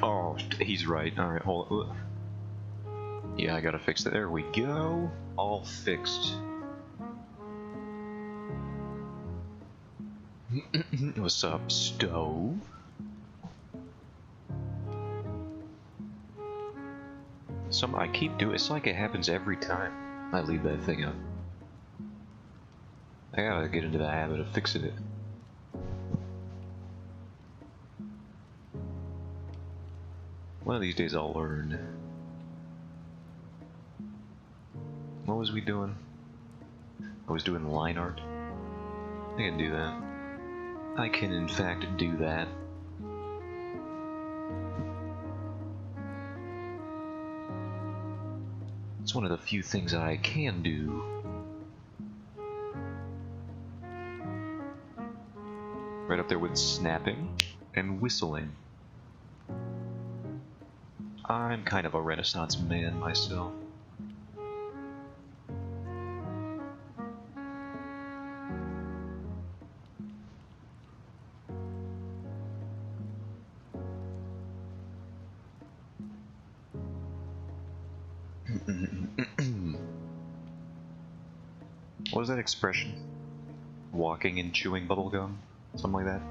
Oh, he's right. Alright, hold on. Yeah, I gotta fix it. There we go. All fixed. What's up, stove? I keep doing it's like it happens every time I leave that thing up. I gotta get into the habit of fixing it. One of these days I'll learn. What was we doing? I was doing line art. I can do that. I can in fact do that. It's one of the few things that I can do. Right up there with snapping and whistling. I'm kind of a Renaissance man myself. What is that expression? Walking and chewing bubblegum? Something like that?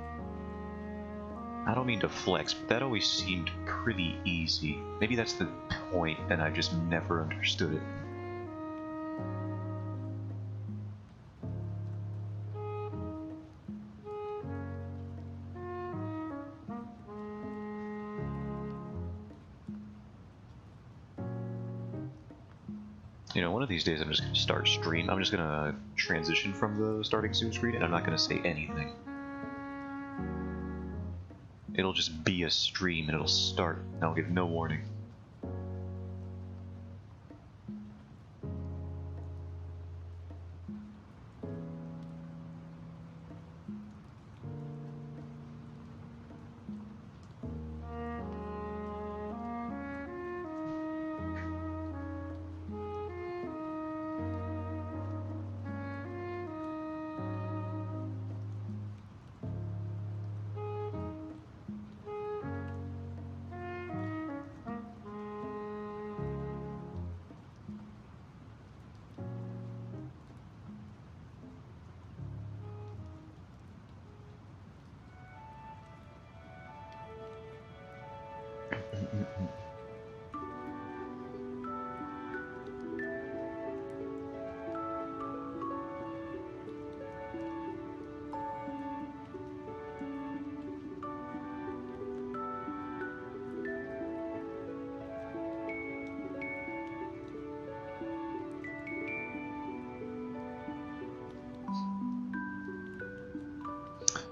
I don't mean to flex, but that always seemed pretty easy. Maybe that's the point, and I just never understood it. You know, one of these days I'm just going to start stream. I'm just going to transition from the starting soon screen, and I'm not going to say anything. It'll just be a stream, and it'll start, and I'll give no warning.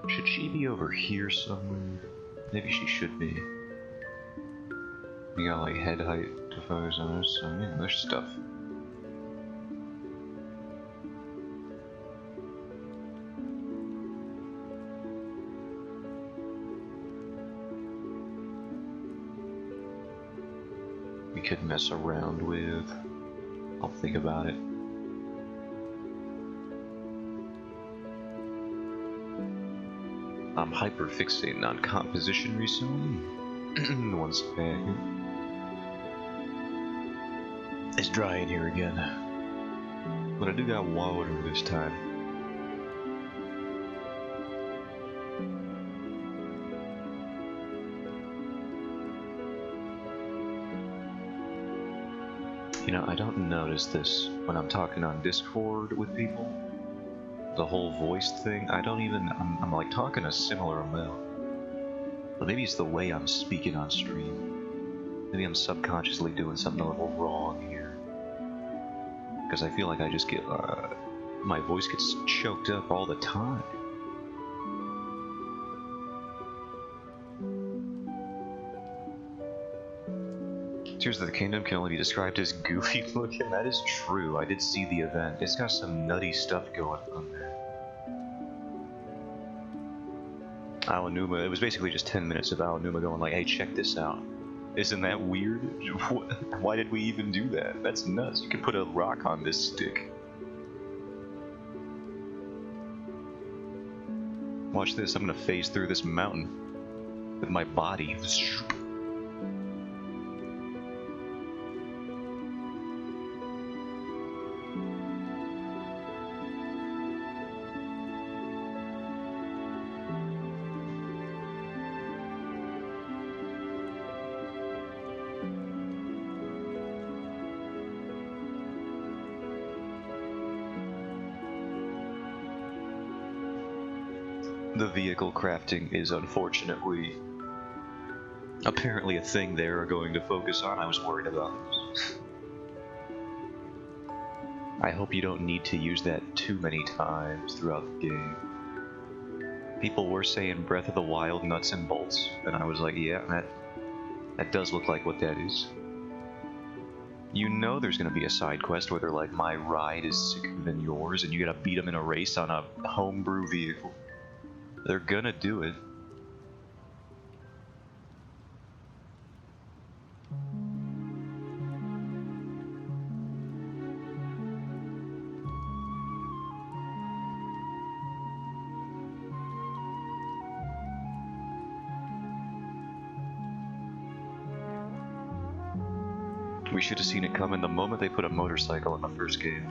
Should she be over here somewhere? Maybe she should be. We got like head height to focus on this, so yeah, there's stuff. We could mess around with. I'll think about it. I'm hyper-fixating on composition recently. One second. It's dry in here again. But I do got water this time. You know, I don't notice this when I'm talking on Discord with people. The whole voice thing, I don't even, I'm like talking a similar amount. But maybe it's the way I'm speaking on stream. Maybe I'm subconsciously doing something a little wrong here. Because I feel like I just get, my voice gets choked up all the time. Tears of the Kingdom can only be described as goofy looking. That is true. I did see the event. It's got some nutty stuff going on there. Aonuma, it was basically just 10 minutes of Aonuma going like, hey, check this out. Isn't that weird? Why did we even do that? That's nuts. You can put a rock on this stick. Watch this. I'm gonna phase through this mountain with my body. The vehicle crafting is unfortunately apparently a thing they are going to focus on. I was worried about this. I hope you don't need to use that too many times throughout the game. People were saying Breath of the Wild nuts and bolts, and I was like, yeah, that does look like what that is. You know there's gonna be a side quest where they're like, my ride is sicker than yours, and you gotta beat them in a race on a homebrew vehicle. They're gonna do it. We should have seen it coming the moment they put a motorcycle in the first game.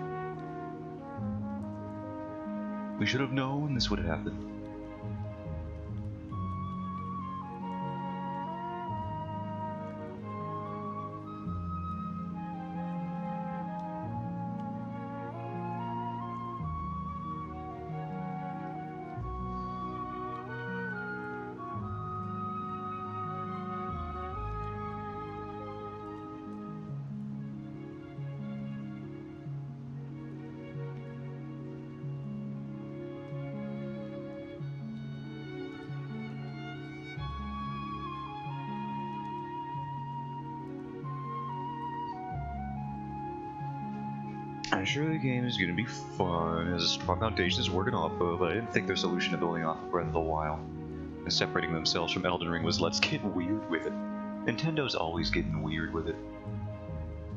We should have known this would happen. I'm sure the game is going to be fun, it has a strong foundation it's working off of. I didn't think their solution to building off of Breath of the Wild and separating themselves from Elden Ring was let's get weird with it. Nintendo's always getting weird with it.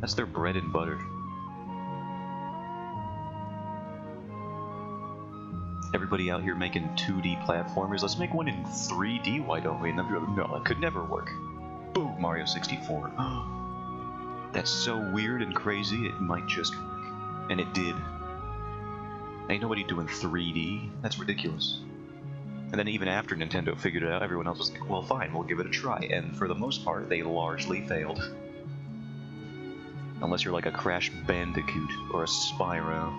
That's their bread and butter. Everybody out here making 2D platformers, let's make one in 3D, why don't we? And then people, no, it could never work. Boom, Mario 64. That's so weird and crazy, it might just work. And it did. Ain't nobody doing 3D. That's ridiculous. And then even after Nintendo figured it out, everyone else was like, well fine, we'll give it a try. And for the most part, they largely failed. Unless you're like a Crash Bandicoot or a Spyro.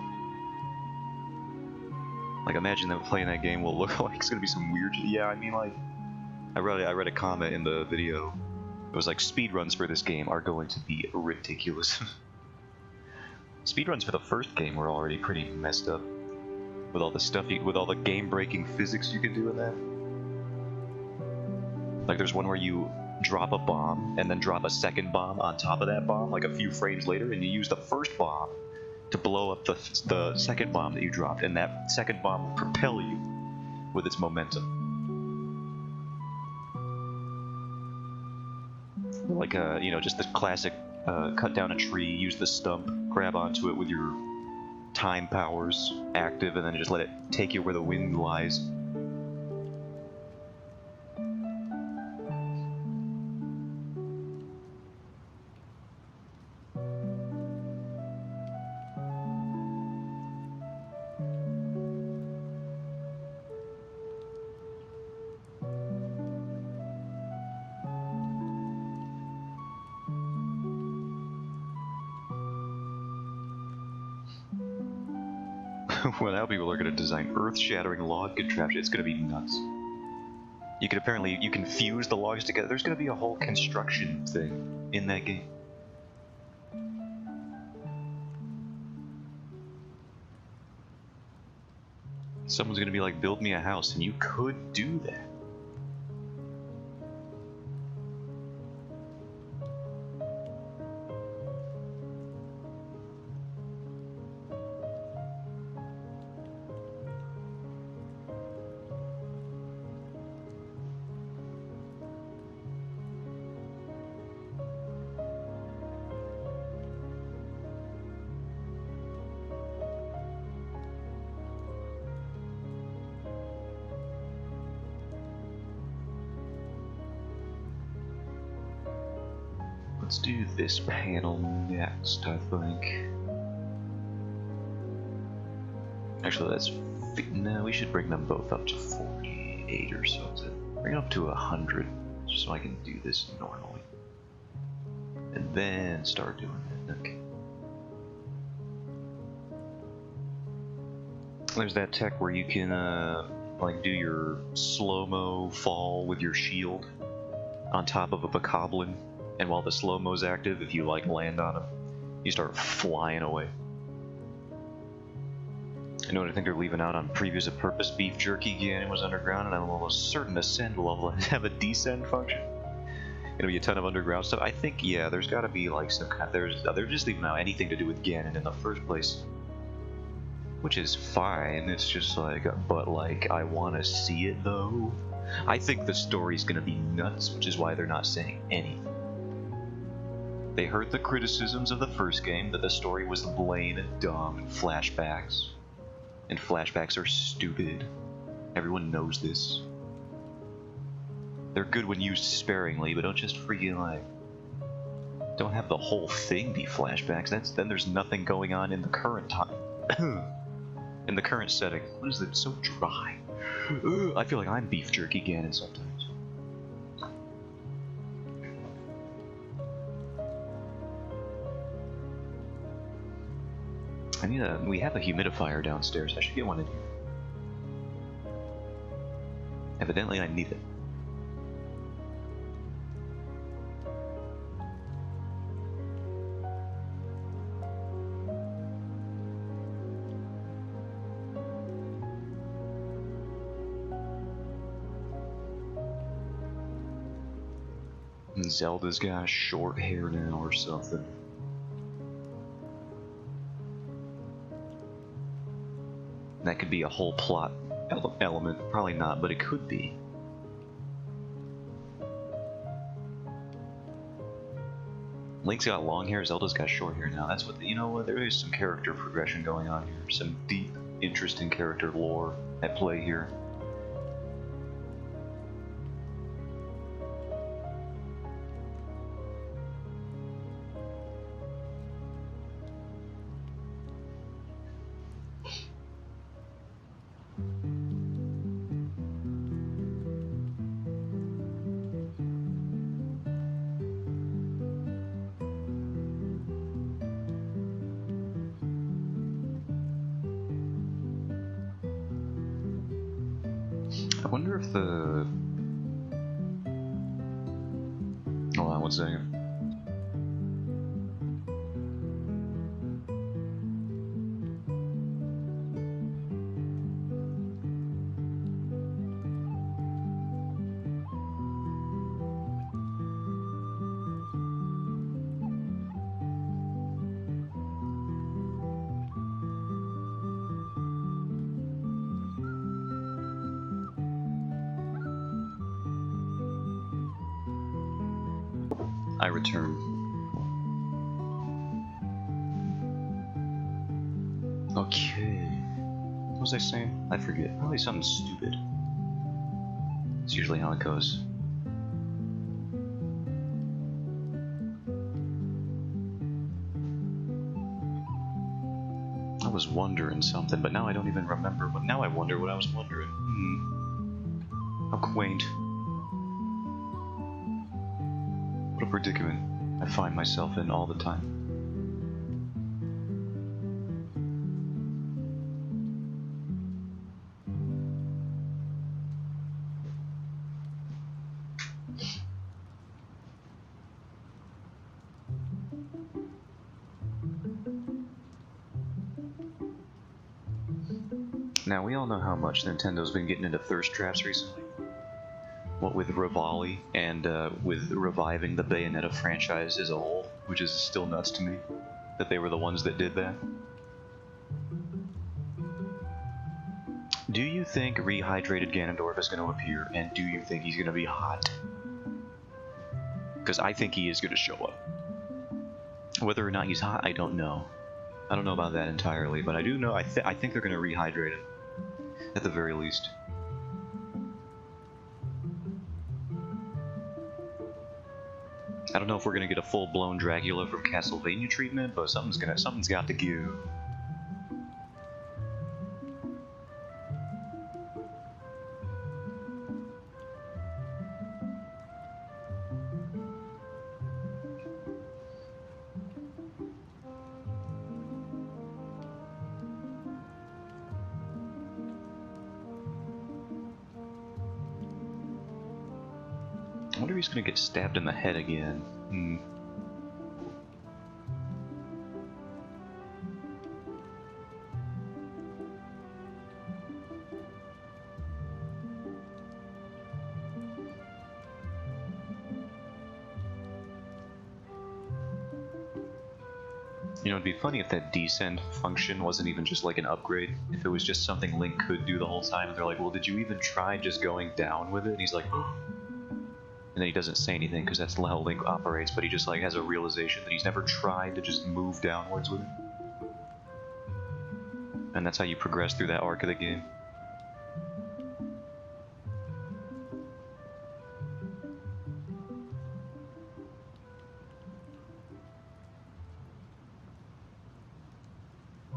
Like imagine them playing that game will look like it's gonna be some weird... Yeah, I mean like... I read a comment in the video. It was like, speedruns for this game are going to be ridiculous. Speedruns for the first game were already pretty messed up. With all the stuff, with all the game-breaking physics you can do in that. Like there's one where you drop a bomb, and then drop a second bomb on top of that bomb, like a few frames later, and you use the first bomb to blow up the second bomb that you dropped, and that second bomb will propel you with its momentum. Like, you know, just the classic cut down a tree, use the stump, grab onto it with your time powers active, and then just let it take you where the wind lies. Well, now people are going to design earth-shattering log contraptions. It's going to be nuts. You can fuse the logs together. There's going to be a whole construction thing in that game. Someone's going to be like, build me a house, and you could do that. Let's do this panel next, I think. Actually, no, we should bring them both up to 48 or so. Bring it up to 100, just so I can do this normally. And then start doing it. Okay. There's that tech where you can, like, do your slow-mo fall with your shield on top of a bokoblin. And while the slow-mo's active, if you like land on them, you start flying away. I know what I think they're leaving out on Previews of Purpose Beef Jerky Ganon was underground, and I'm almost certain Ascend will have a descend function. gonna be a ton of underground stuff. I think, yeah, there's gotta be like some kind. There's just even now anything to do with Ganon in the first place, which is fine. It's just like, but like, I want to see it though. I think the story's gonna be nuts, which is why they're not saying anything. They heard the criticisms of the first game that the story was lame and dumb and flashbacks are stupid. Everyone knows this. They're good when used sparingly, but don't just freaking like... Don't have the whole thing be flashbacks. Then there's nothing going on in the current time. In the current setting. What is it? So dry. I feel like I'm beef jerky Ganon sometimes. We have a humidifier downstairs. I should get one in here. Evidently I need it. And Zelda's got short hair now or something. That could be a whole plot element. Probably not, but it could be. Link's got long hair, Zelda's got short hair now. That's what, you know what, there is some character progression going on here. Some deep, interesting character lore at play here. I wonder if the... Hold on one second. I return. Okay. What was I saying? I forget. Probably something stupid. It's usually how it goes. I was wondering something, but now I don't even remember. But now I wonder what I was wondering. How quaint. What a predicament I find myself in all the time. Now, we all know how much Nintendo's been getting into thirst traps recently. What with Rivali and with reviving the Bayonetta franchise as a whole, which is still nuts to me, that they were the ones that did that. Do you think rehydrated Ganondorf is going to appear, and do you think he's going to be hot? Because I think he is going to show up. Whether or not he's hot, I don't know. I don't know about that entirely, but I do know I think they're going to rehydrate him, at the very least. I don't know if we're gonna get a full-blown Dracula from Castlevania treatment, but something's got to give. I wonder if he's gonna get stabbed in the head again. You know, it'd be funny if that descend function wasn't even just like an upgrade. If it was just something Link could do the whole time, and they're like, well, did you even try just going down with it? And he's like, and then he doesn't say anything because that's how Link operates, but he just like has a realization that he's never tried to just move downwards with it. And that's how you progress through that arc of the game.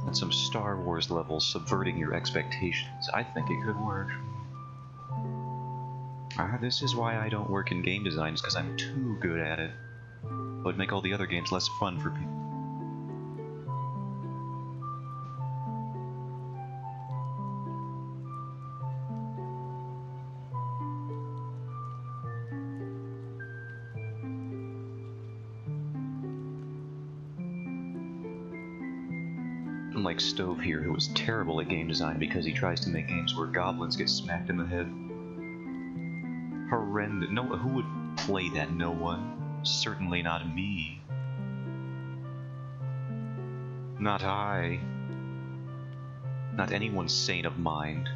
And some Star Wars levels subverting your expectations. I think it could work. This is why I don't work in game design, because I'm too good at it. It would make all the other games less fun for people. Unlike Stove here, who was terrible at game design because he tries to make games where goblins get smacked in the head. Horrendous. No, who would play that? No one. Certainly not me. Not I. Not anyone sane of mind.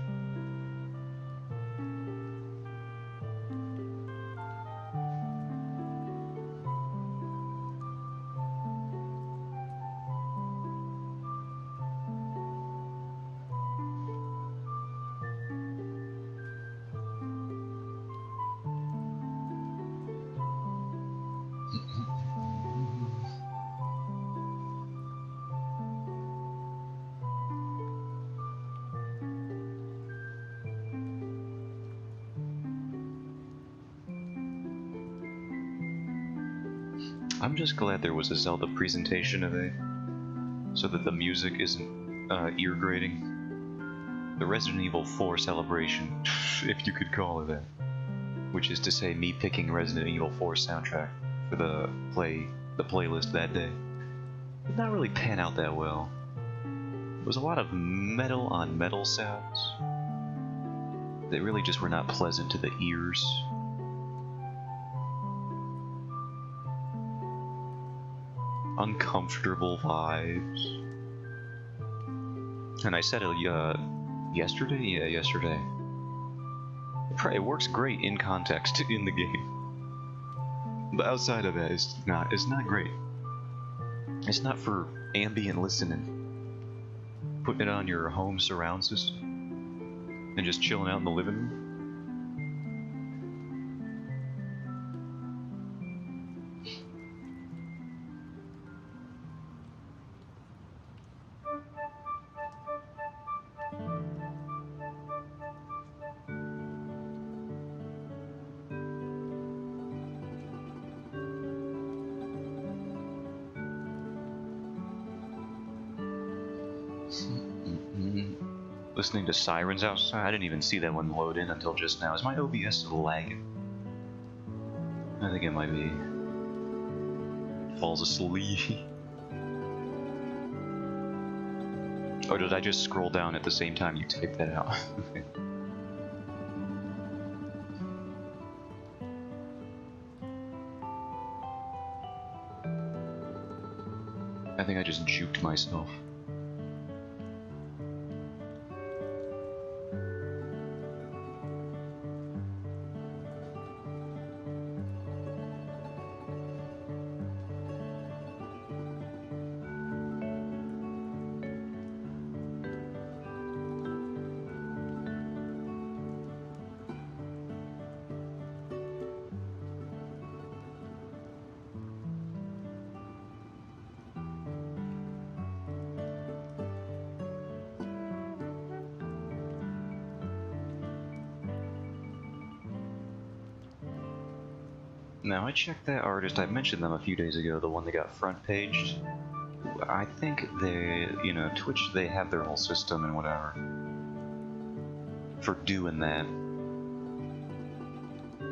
I'm just glad there was a Zelda presentation today, so that the music isn't ear-grating. The Resident Evil 4 celebration, if you could call it that. Which is to say, me picking Resident Evil 4 soundtrack for the playlist that day. Did not really pan out that well. There was a lot of metal on metal sounds that really just were not pleasant to the ears. Uncomfortable vibes. And I said it yesterday? Yeah, yesterday. It works great in context in the game. But outside of that, it's not great. It's not for ambient listening. Putting it on your home surround system and just chilling out in the living room. Listening to sirens outside. I didn't even see that one load in until just now. Is my OBS still lagging? I think it might be. Falls asleep. Or did I just scroll down at the same time you typed that out? I think I just juked myself. Now, I checked that artist. I mentioned them a few days ago, the one that got front paged. I think they, Twitch, they have their whole system and whatever for doing that.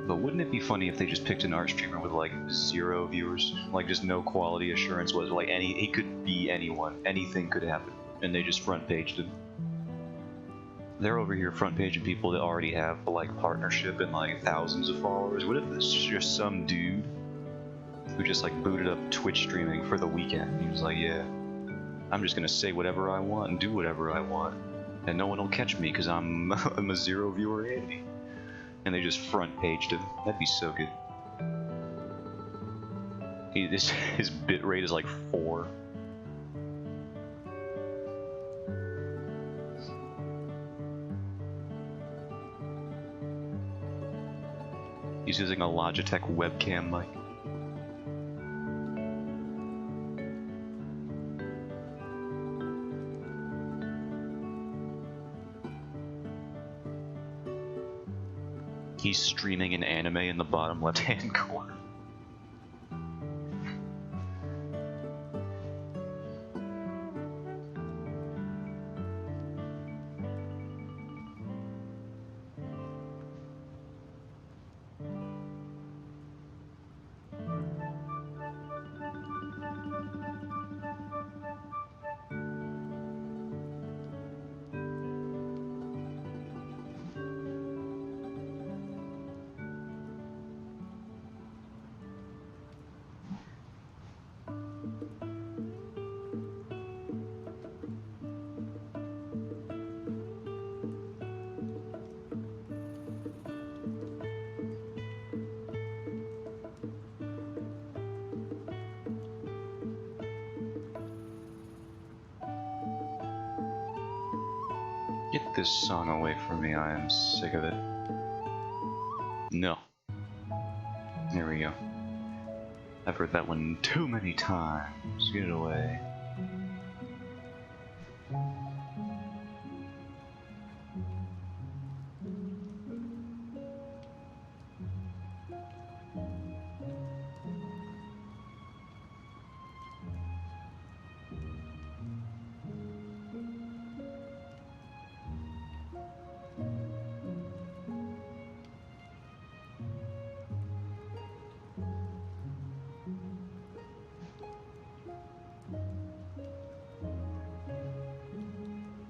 But wouldn't it be funny if they just picked an art streamer with like 0 viewers? Like just no quality assurance, was like he could be anyone, anything could happen, and they just front paged him. They're over here front paging people that already have like partnership and like thousands of followers. What if this is just some dude who just like booted up Twitch streaming for the weekend? He was like, yeah, I'm just gonna say whatever I want and do whatever I want, and no one will catch me because I'm I'm a zero viewer Andy. And they just front paged him. That'd be so good. His bit rate is like 4. He's using a Logitech webcam mic. He's streaming an anime in the bottom left-hand corner. Get this song away from me, I am sick of it. No. There we go. I've heard that one too many times. Get it away.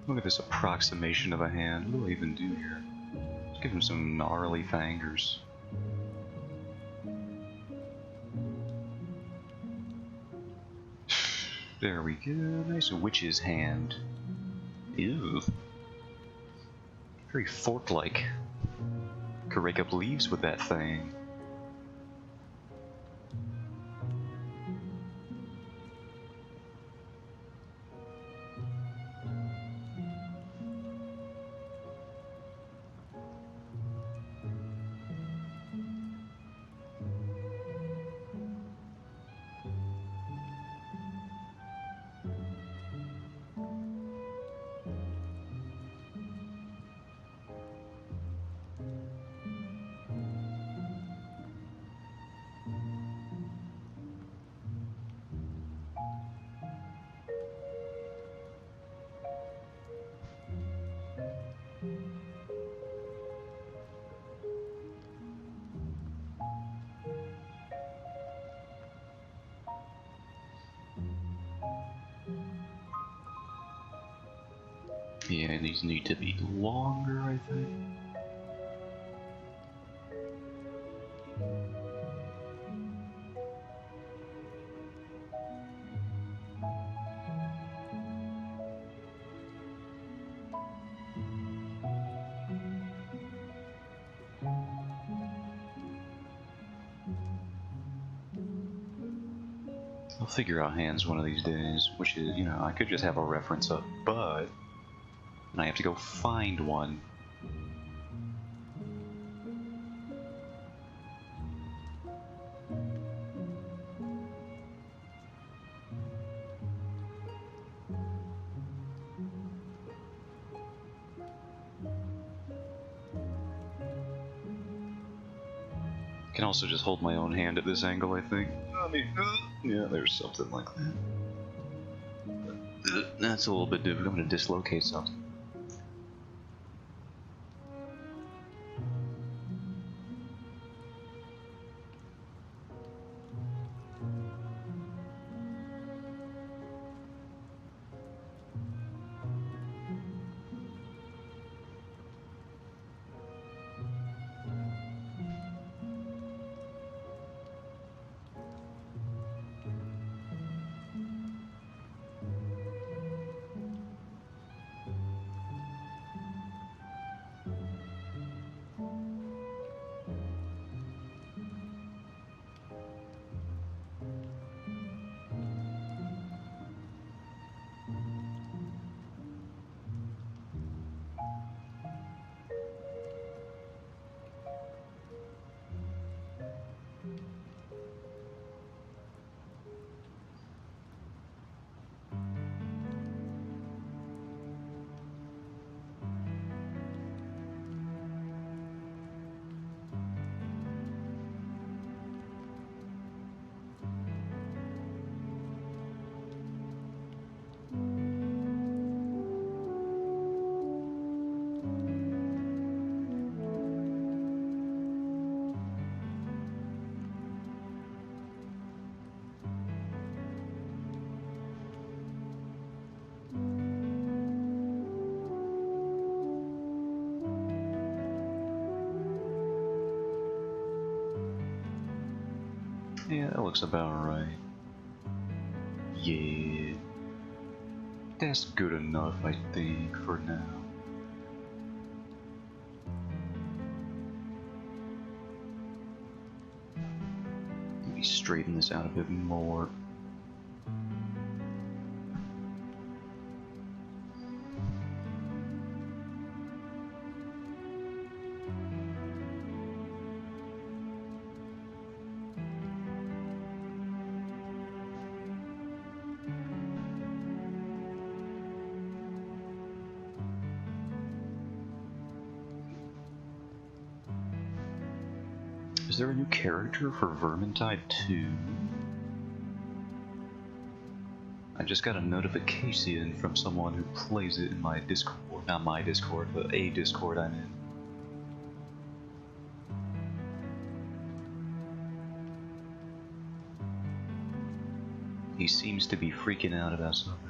Look at this approximation of a hand. What do I even do here? Let's give him some gnarly fingers. There we go. Nice witch's hand. Ew. Very fork-like. Could rake up leaves with that thing. Yeah, these need to be longer, I think. I'll figure out hands one of these days, which is, you know, I could just have a reference up, but I have to go find one. I can also just hold my own hand at this angle, I think. I mean, yeah, there's something like that. That's a little bit difficult. I'm going to dislocate something. Yeah, that looks about right. Yeah. That's good enough, I think, for now. Maybe straighten this out a bit more. Is there a new character for Vermintide 2? I just got a notification from someone who plays it in my Discord. Not my Discord, but a Discord I'm in. He seems to be freaking out about something.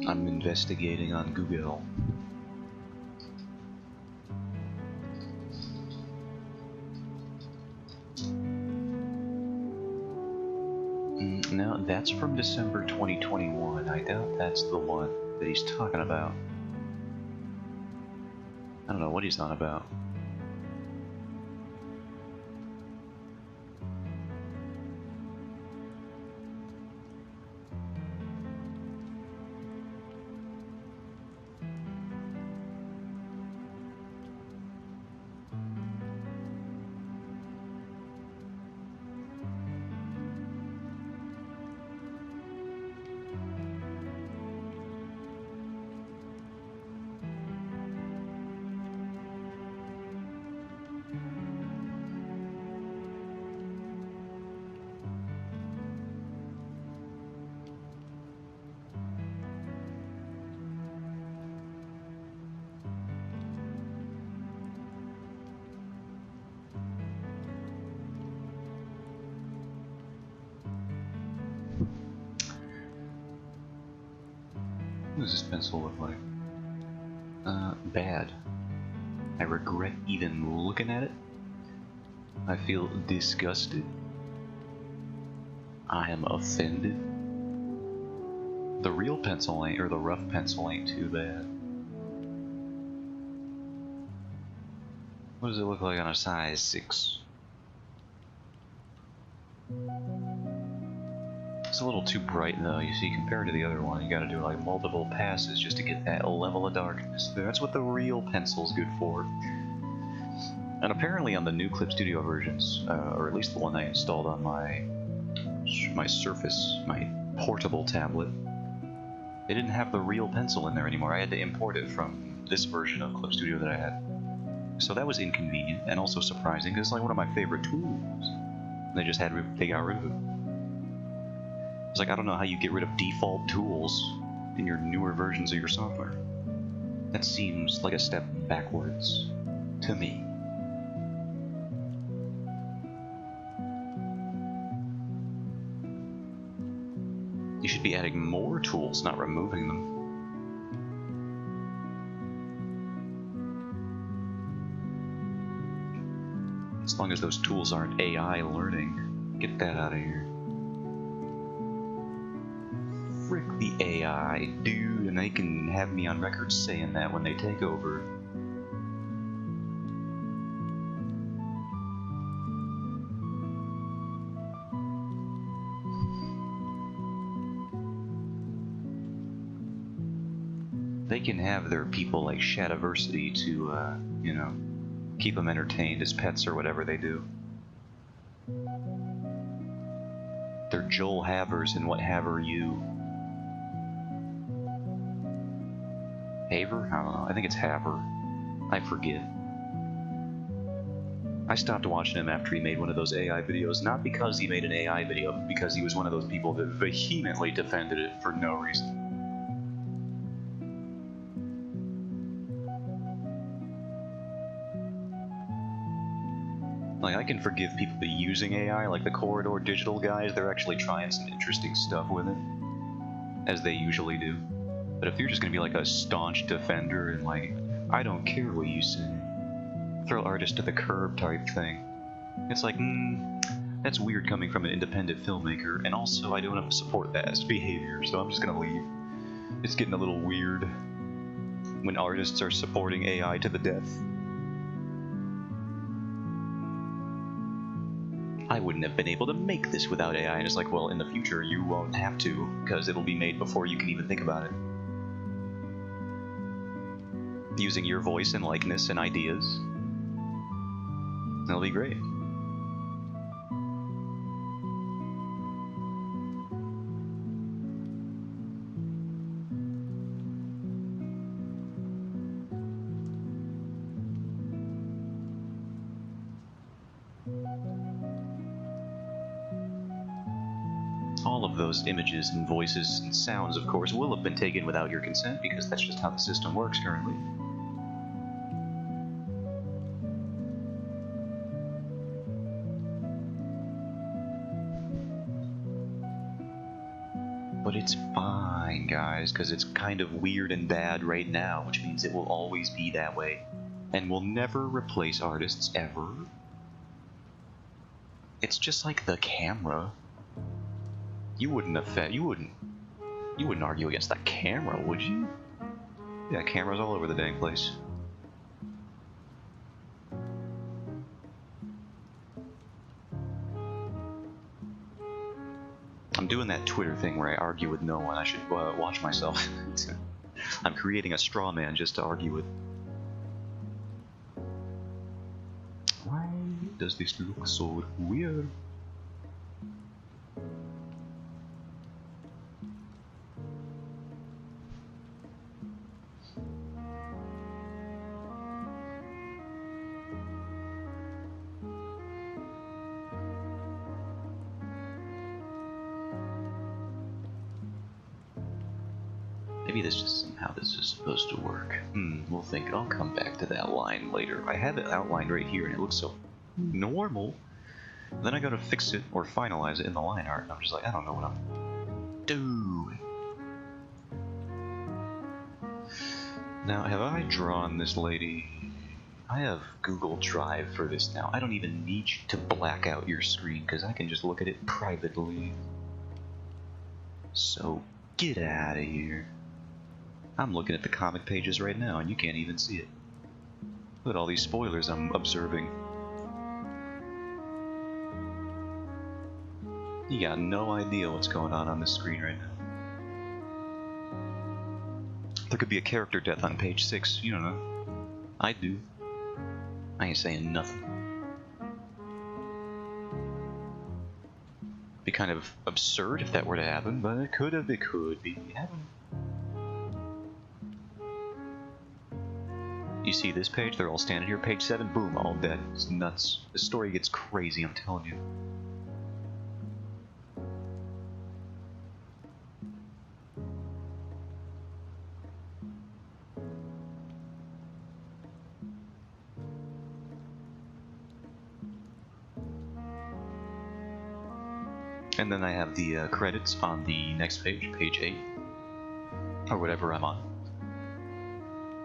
I'm investigating on Google. No, that's from December 2021. I doubt that's the one that he's talking about. I don't know what he's on about. What does this pencil look like? Bad. I regret even looking at it. I feel disgusted. I am offended. The real pencil ain't, or the rough pencil ain't too bad. What does it look like on a size 6? It's a little too bright though, you see, compared to the other one, you gotta do like multiple passes just to get that level of darkness. That's what the real pencil's good for. And apparently on the new Clip Studio versions, or at least the one I installed on my Surface, my portable tablet, they didn't have the real pencil in there anymore. I had to import it from this version of Clip Studio that I had. So that was inconvenient and also surprising because it's like one of my favorite tools. And they got rid of it. It's like, I don't know how you get rid of default tools in your newer versions of your software. That seems like a step backwards to me. You should be adding more tools, not removing them. As long as those tools aren't AI learning, get that out of here. Frick the AI, dude, and they can have me on record saying that when they take over. They can have their people like Shadiversity to, you know, keep them entertained as pets or whatever they do. They're Joel Havers and what haver you. Haver? I don't know. I think it's Haver. I forget. I stopped watching him after he made one of those AI videos, not because he made an AI video, but because he was one of those people that vehemently defended it for no reason. Like, I can forgive people using AI, like the Corridor Digital guys. They're actually trying some interesting stuff with it. as they usually do. But if you're just gonna be like a staunch defender and like, I don't care what you say, throw artists to the curb type thing, it's like, that's weird coming from an independent filmmaker, and also I don't support that as behavior, so I'm just gonna leave. It's getting a little weird when artists are supporting AI to the death. I wouldn't have been able to make this without AI, and it's like, well, in the future you won't have to, because it'll be made before you can even think about it. Using your voice and likeness and ideas. That'll be great. All of those images and voices and sounds, of course, will have been taken without your consent, because that's just how the system works currently. But it's fine, guys, because it's kind of weird and bad right now, which means it will always be that way. And will never replace artists, ever. It's just like the camera. You wouldn't argue against that camera, would you? Yeah, cameras all over the dang place. I'm doing that Twitter thing where I argue with no one. I should watch myself. I'm creating a straw man just to argue with. Why does this look so weird? Maybe this isn't how this is supposed to work. We'll think. I'll come back to that line later. I have it outlined right here and it looks so normal. Then I gotta fix it or finalize it in the line art, and I'm just like, I don't know what I'm doing. Now, have I drawn this lady? I have Google Drive for this now. I don't even need you to black out your screen, because I can just look at it privately. So, get out of here. I'm looking at the comic pages right now, and you can't even see it. Look at all these spoilers I'm observing. You got no idea what's going on this screen right now. There could be a character death on page 6, you don't know. I do. I ain't saying nothing. Be kind of absurd if that were to happen, but it could be happening. You see this page? They're all standing here. Page 7, boom, all dead. It's nuts. The story gets crazy, I'm telling you. And then I have the credits on the next page, page 8, or whatever I'm on.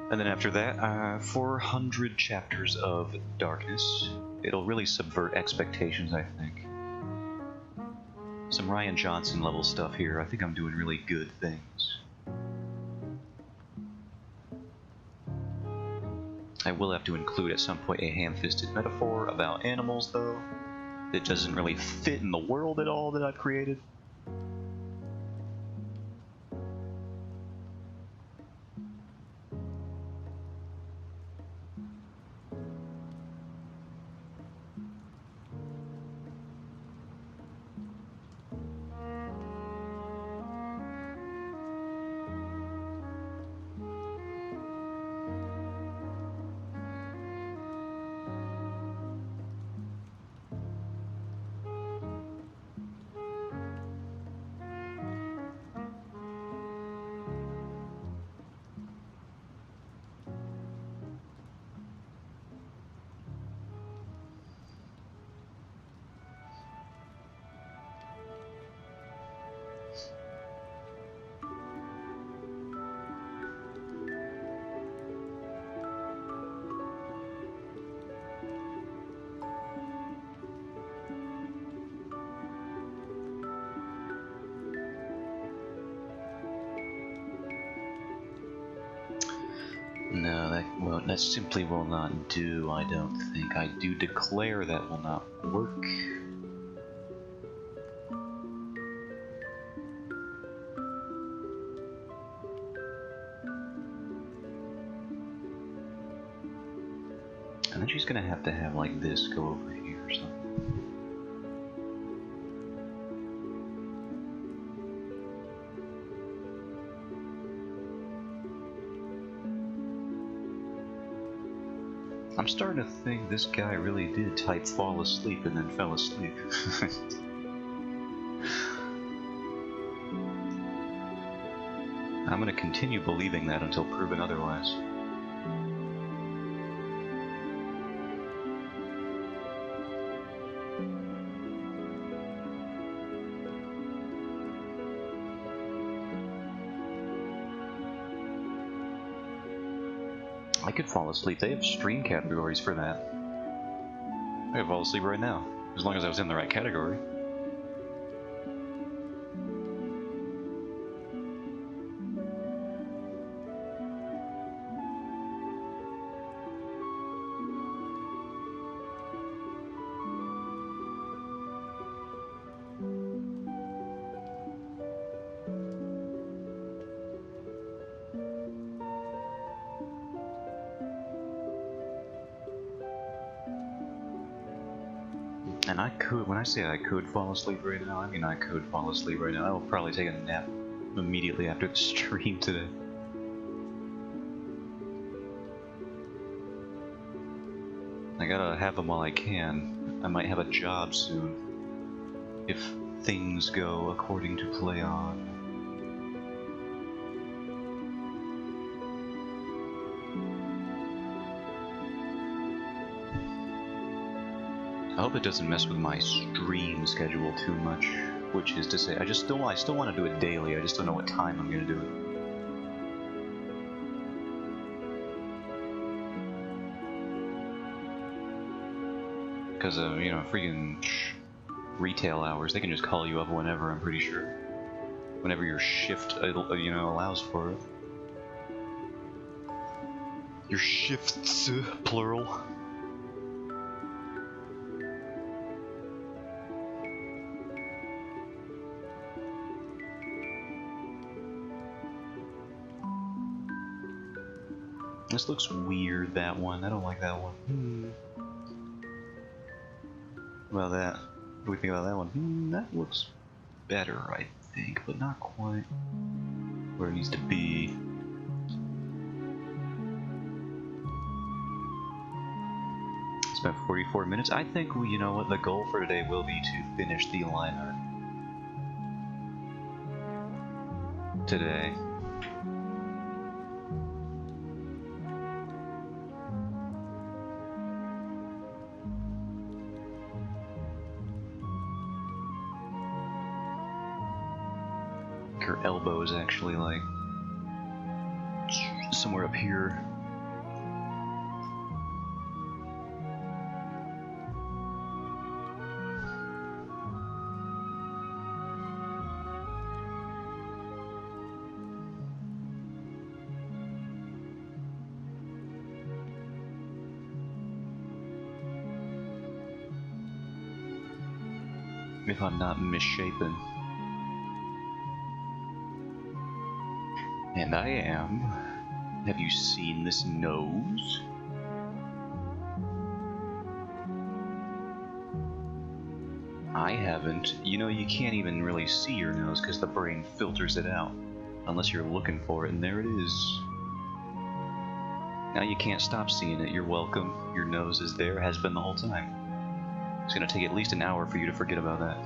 And then after that, 400 chapters of darkness. It'll really subvert expectations, I think. Some Ryan Johnson level stuff here. I think I'm doing really good things. I will have to include at some point a ham-fisted metaphor about animals, though. It doesn't really fit in the world at all that I've created. That simply will not do, I don't think. I do declare that will not work. And then she's gonna have to have, like, this go over here or something. I'm starting to think this guy really did type fall asleep and then fell asleep. I'm gonna continue believing that until proven otherwise. I could fall asleep. They have stream categories for that. I could fall asleep right now, as long as I was in the right category. And I could, when I say I could fall asleep right now, I mean I could fall asleep right now. I will probably take a nap immediately after the stream today. I gotta have them while I can. I might have a job soon, if things go according to plan. I hope it doesn't mess with my stream schedule too much, which is to say, I still want to do it daily. I just don't know what time I'm gonna do it. Because you know, freaking retail hours, they can just call you up whenever. I'm pretty sure, whenever your shift, you know, allows for it. Your shifts, plural. This looks weird, that one. I don't like that one. About that. What do we think about that one? That looks better, I think, but not quite where it needs to be. Spent 44 minutes. I think, you know what, the goal for today will be to finish the line art today. Her elbow is actually like somewhere up here. If I'm not misshapen. And I am. Have you seen this nose? I haven't. You know, you can't even really see your nose because the brain filters it out. Unless you're looking for it, and there it is. Now you can't stop seeing it. You're welcome. Your nose is there, has been the whole time. It's gonna take at least an hour for you to forget about that.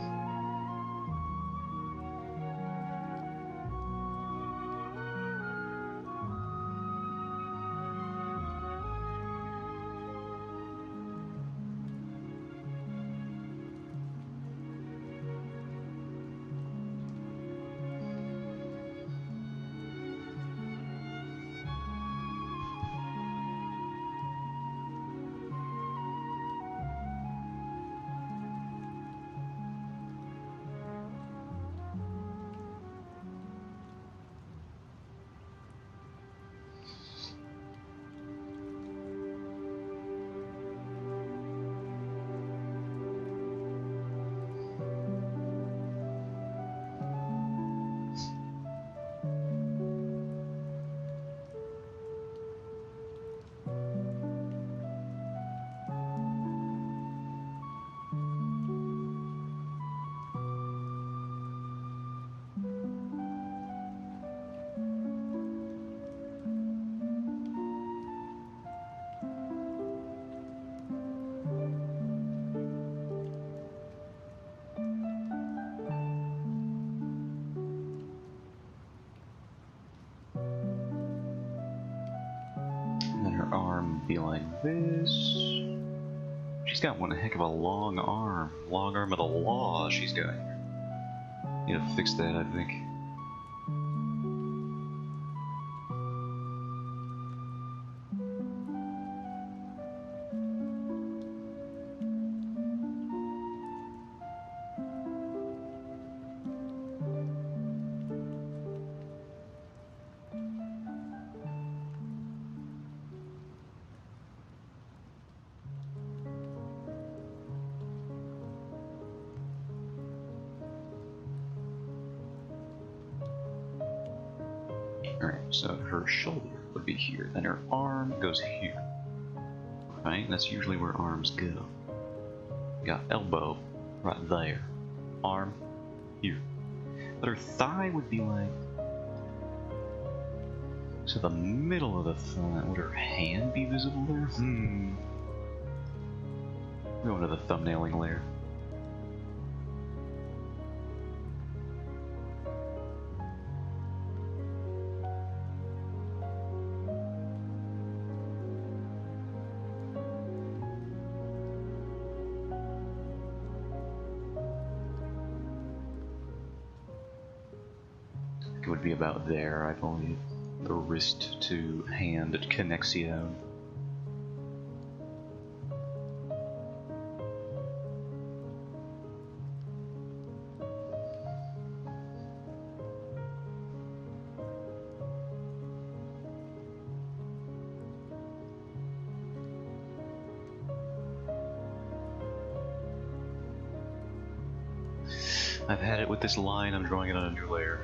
would be like this. She's got one heck of a long arm. Long arm of the law she's got here. Need to fix that, I think. Alright, so her shoulder would be here, then her arm goes here. Right, that's usually where arms go. Got elbow right there. Arm here. But her thigh would be like... So the middle of the thigh, would her hand be visible there? Go into the thumbnailing layer. It would be about there, I believe. The wrist to hand connection. I've had it with this line, I'm drawing it on a new layer.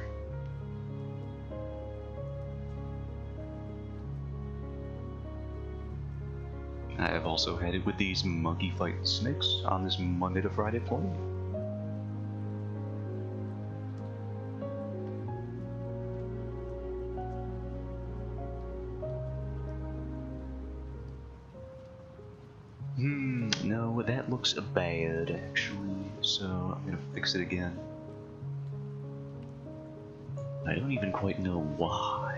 I have also had it with these monkey fight snakes on this Monday to Friday play. No, that looks bad actually, so I'm gonna fix it again. I don't even quite know why.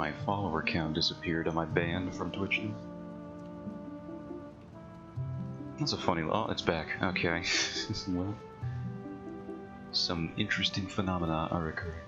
my follower count disappeared. Am I banned from Twitch now? That's a funny... Oh, it's back. Okay. Well, some interesting phenomena are occurring.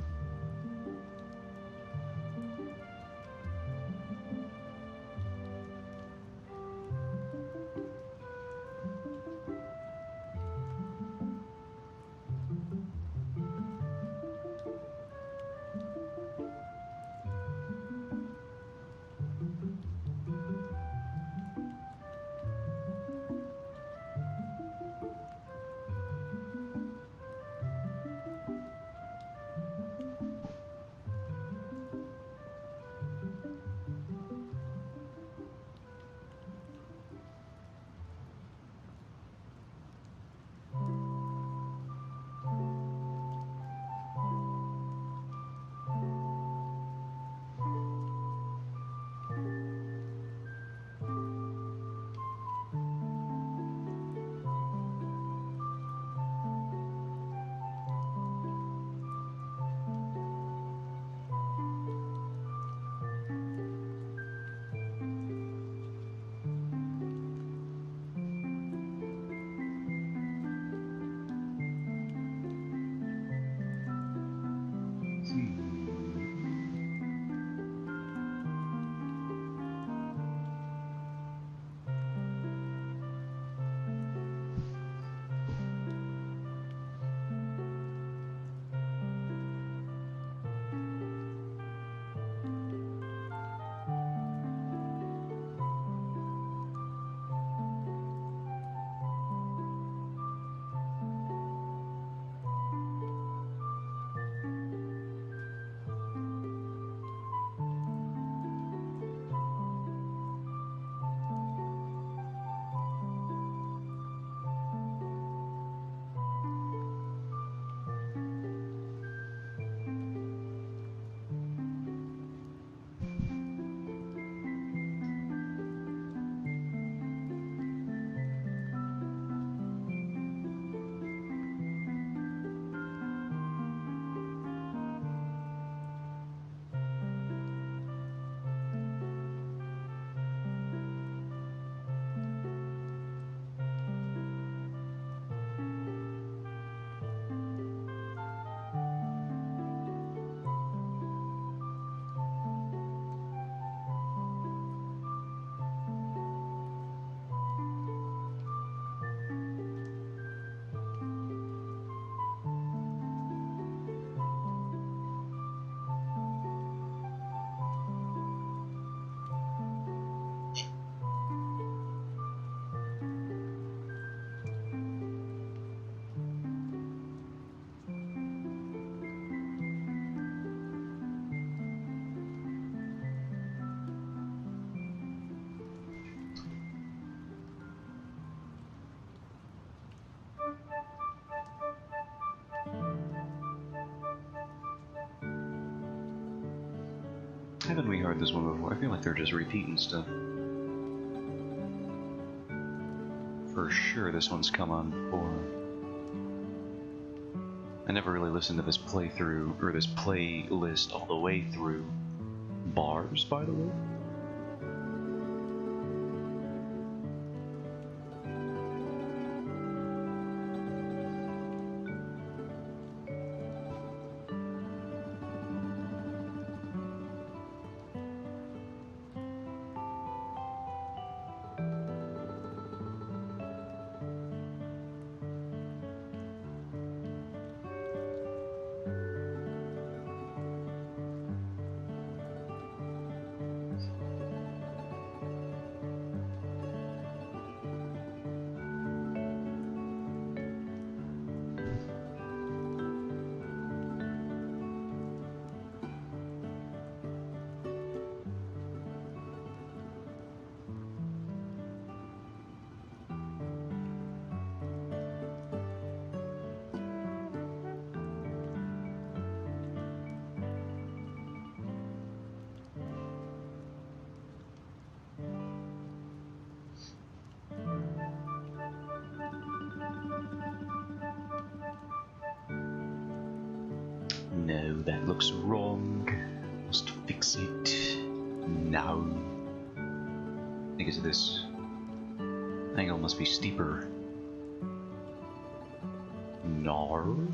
Haven't we heard this one before? I feel like they're just repeating stuff. For sure this one's come on before. I never really listened to this playthrough, or this playlist all the way through. Bars, by the way? No, that looks wrong. must fix it now. I think it's this angle must be steeper. No.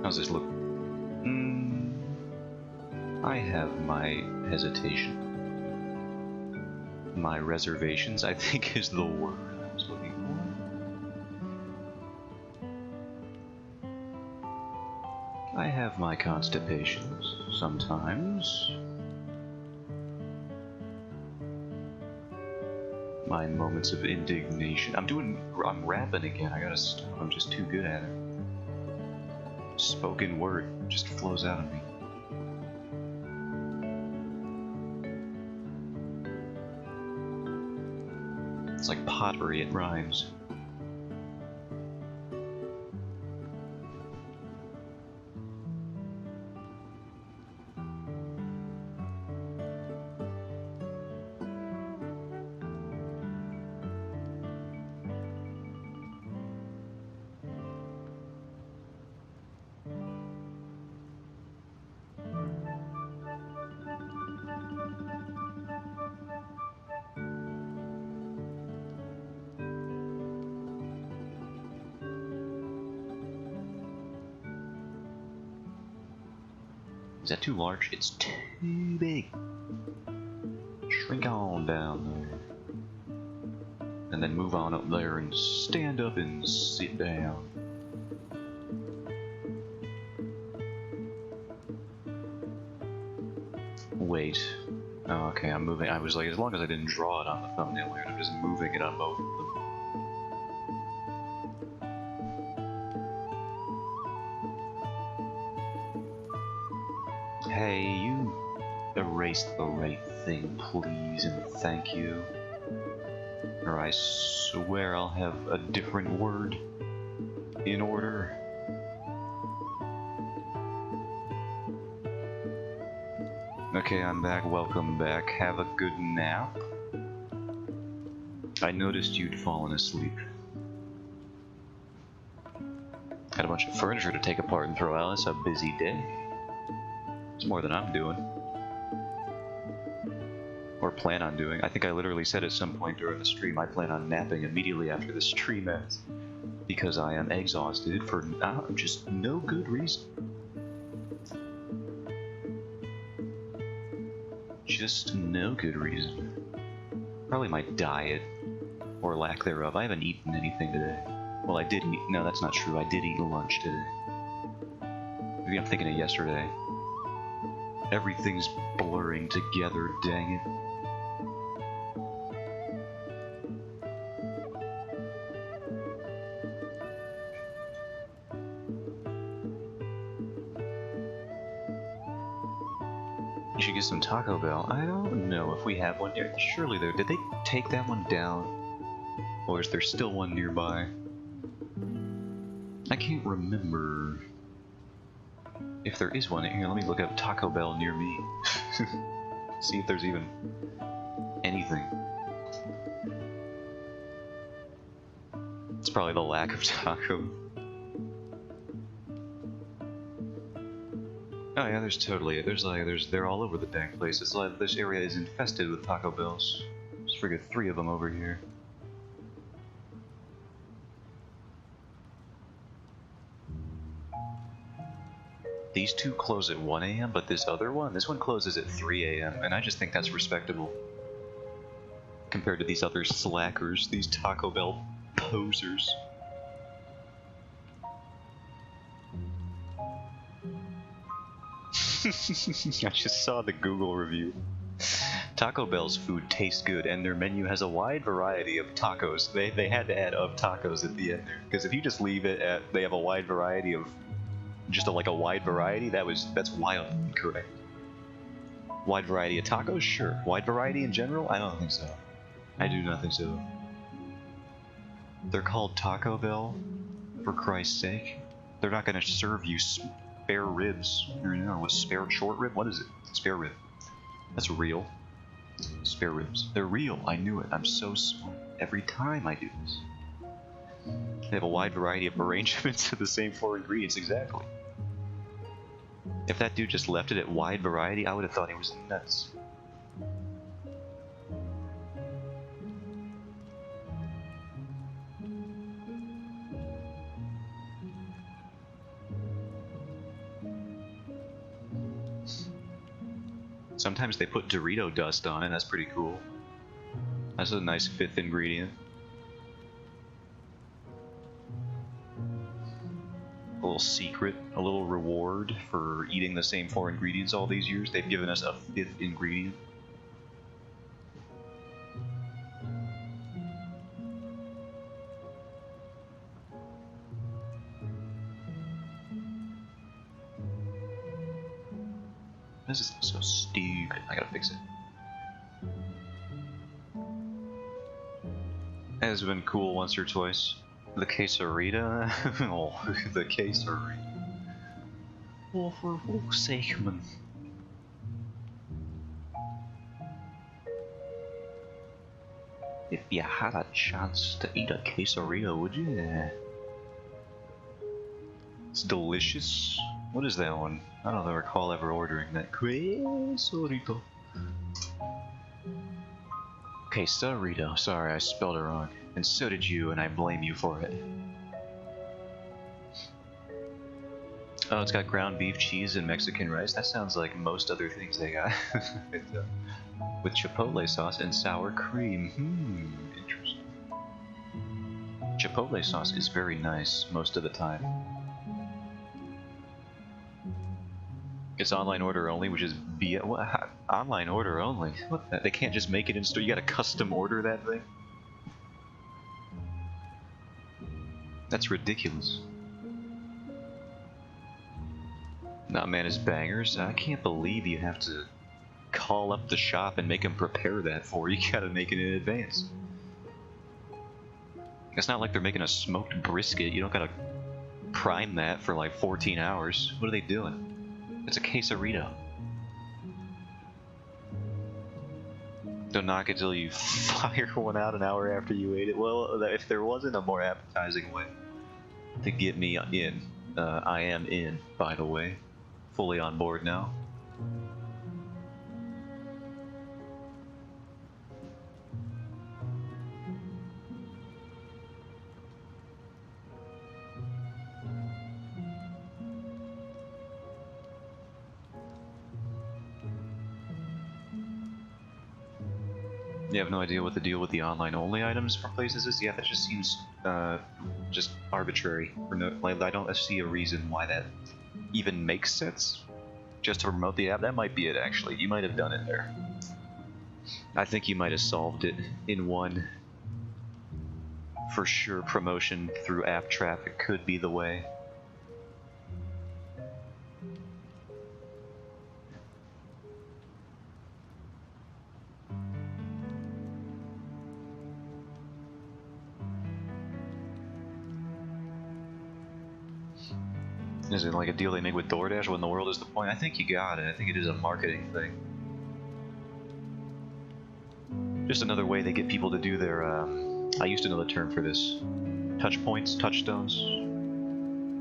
How's this look? I have my hesitation. My reservations, I think, is the word I was looking for. I have my constipations sometimes. My moments of indignation. I'm rapping again. I gotta stop. I'm just too good at it. Spoken word just flows out of me. It's like pottery, it rhymes. Is that too large? It's too big. Shrink on down there. And then move on up there and stand up and sit down. Wait. Oh, okay, I'm moving. I was like, as long as I didn't draw it on the thumbnail here, I'm just moving it on both of them. Hey, you erase the right thing, please, and thank you. Or I swear I'll have a different word in order. Okay, I'm back. Welcome back. Have a good nap. I noticed you'd fallen asleep. Had a bunch of furniture to take apart and throw out. It's a busy day. It's more than I'm doing. Or plan on doing. I think I literally said at some point during the stream I plan on napping immediately after the stream ends. Because I am exhausted for just no good reason. Just no good reason. Probably my diet. Or lack thereof. I haven't eaten anything today. Well, I did eat. No, that's not true. I did eat lunch today. Maybe I'm thinking of yesterday. Everything's blurring together, dang it. You should get some Taco Bell. I don't know if we have one there. Surely there. Did they take that one down? Or is there still one nearby? I can't remember. If there is one here, let me look up Taco Bell near me. See if there's even anything. It's probably the lack of taco. Oh yeah, they're all over the dang place. It's like this area is infested with Taco Bells. Just figure 3 of them over here. These 2 close at 1 AM, but this one closes at 3 AM, and I just think that's respectable. Compared to these other slackers, these Taco Bell posers. I just saw the Google review. Taco Bell's food tastes good, and their menu has a wide variety of tacos. They had to add of tacos at the end there, because if you just leave it at they have a wide variety of like a wide variety, that's wildly incorrect. Wide variety of tacos? Sure. Wide variety in general? I don't think so. I do not think so. They're called Taco Bell, for Christ's sake. They're not going to serve you spare ribs. You know, what, spare short rib? What is it? Spare rib. That's real. Spare ribs. They're real. I knew it. I'm so smart. Every time I do this. They have a wide variety of arrangements of the same 4 ingredients, exactly. If that dude just left it at wide variety, I would have thought he was nuts. Sometimes they put Dorito dust on it, that's pretty cool. That's a nice 5th ingredient. A little secret, a little reward for eating the same 4 ingredients all these years. They've given us a 5th ingredient. This is so stupid. I gotta fix it. It has been cool once or twice. The quesarita? Oh, the quesarita. Oh, for fuck's sake, man. If you had a chance to eat a quesarita, would you? It's delicious. What is that one? I don't recall ever ordering that. Quesarito. Quesarito. Sorry, I spelled it wrong. And so did you, and I blame you for it. Oh, it's got ground beef, cheese, and Mexican rice. That sounds like most other things they got. With chipotle sauce and sour cream. Interesting. Chipotle sauce is very nice most of the time. It's online order only, which is what? Online order only? What the? They can't just make it in store. You gotta custom order that thing? That's ridiculous. Nah, man, it's bangers. I can't believe you have to call up the shop and make them prepare that for you. You gotta make it in advance. It's not like they're making a smoked brisket. You don't gotta prime that for like 14 hours. What are they doing? It's a quesarito. Don't knock it till you fire one out an hour after you ate it. Well, if there wasn't a more appetizing way to get me in, I am in, by the way. Fully on board now. You have no idea what the deal with the online-only items from places is? Yeah, that just seems just arbitrary. Or no, like, I don't see a reason why that even makes sense. Just to promote the app, that might be it actually. You might have done it there. I think you might have solved it in one. For sure, promotion through app traffic could be the way. Is it like a deal they make with DoorDash when the world is the point? I think you got it. I think it is a marketing thing. Just another way they get people to do their, I used to know the term for this. Touch points, touchstones.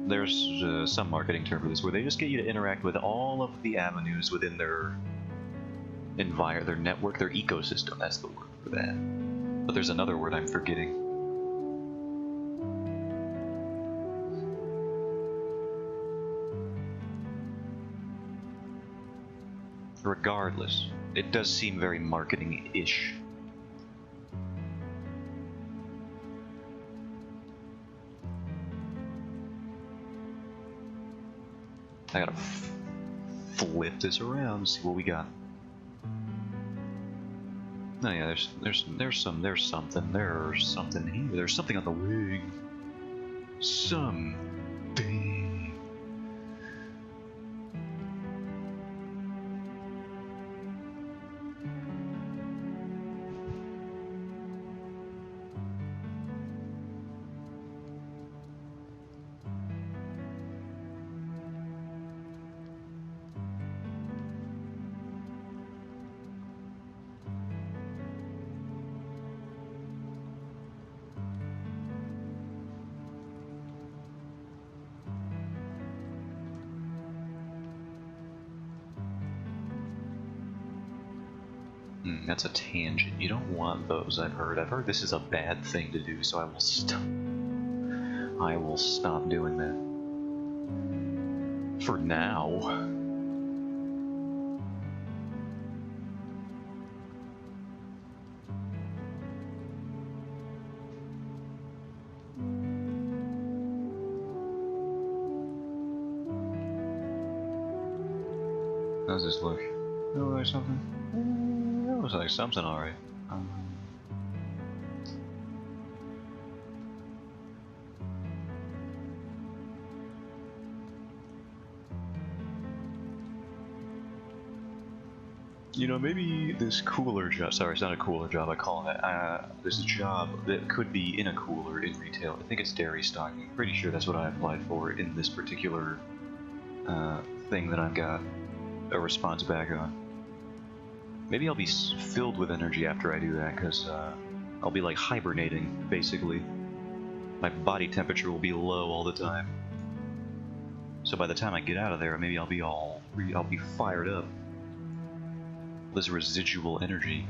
There's some marketing term for this, where they just get you to interact with all of the avenues within their environment, their network, their ecosystem. That's the word for that. But there's another word I'm forgetting. Regardless, it does seem very marketing-ish. I gotta flip this around, see what we got. Oh yeah, there's something here. There's something on the wing. Something. That's a tangent. You don't want those, I've heard. I've heard this is a bad thing to do, so I will stop. I will stop doing that. For now. How's this look? That looks like something? That looks like something alright. You know, maybe this cooler job, sorry, it's not a cooler job, I call it, there's a job that could be in a cooler in retail. I think it's dairy stocking. Pretty sure that's what I applied for in this particular thing that I've got a response back on. Maybe I'll be filled with energy after I do that, because I'll be like hibernating, basically. My body temperature will be low all the time. So by the time I get out of there, maybe I'll be fired up. This residual energy.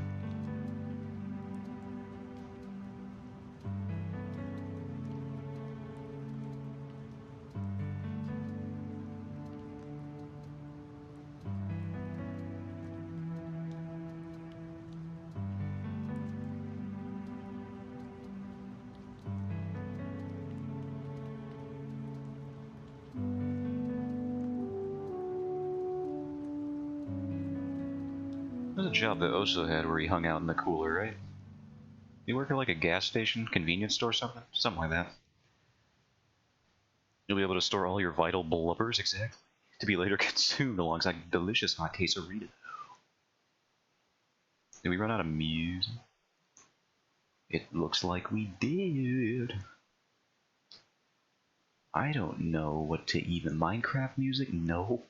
There's a job that Oso had where he hung out in the cooler, right? You work at like a gas station, convenience store, something? Something like that. You'll be able to store all your vital blubbers, exactly, to be later consumed alongside delicious hot quesarito. Did we run out of music? It looks like we did. I don't know what to even... Minecraft music? No.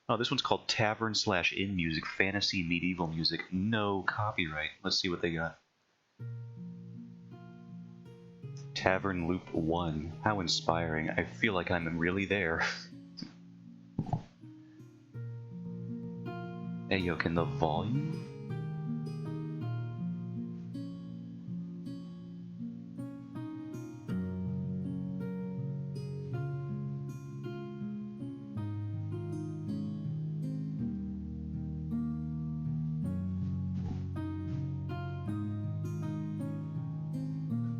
Oh, this one's called Tavern/In Music, Fantasy Medieval Music. No copyright. Let's see what they got. Tavern Loop 1. How inspiring. I feel like I'm really there. Hey, yo, can the volume?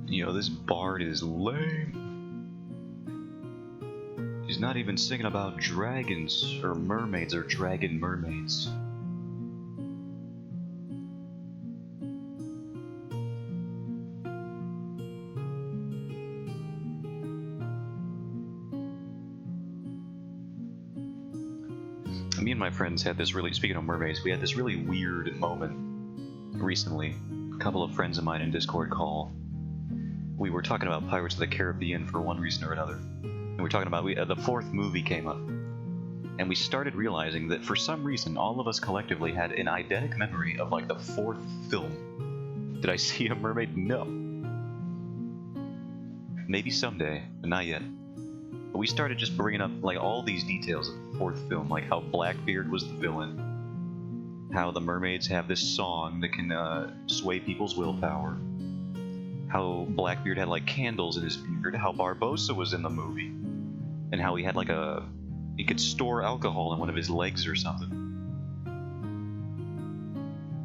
Yo, this bard is lame. He's not even singing about dragons or mermaids or dragon mermaids. Me and my friends had this really, speaking of mermaids, we had this really weird moment recently. A couple of friends of mine in Discord call. We were talking about Pirates of the Caribbean for one reason or another. And we were talking about, the fourth movie came up. And we started realizing that for some reason, all of us collectively had an eidetic memory of like the fourth film. Did I see a mermaid? No. Maybe someday, but not yet. But we started just bringing up like all these details of the fourth film, like how Blackbeard was the villain, how the mermaids have this song that can sway people's willpower, how Blackbeard had like candles in his beard, how Barbossa was in the movie, and how he had like he could store alcohol in one of his legs or something.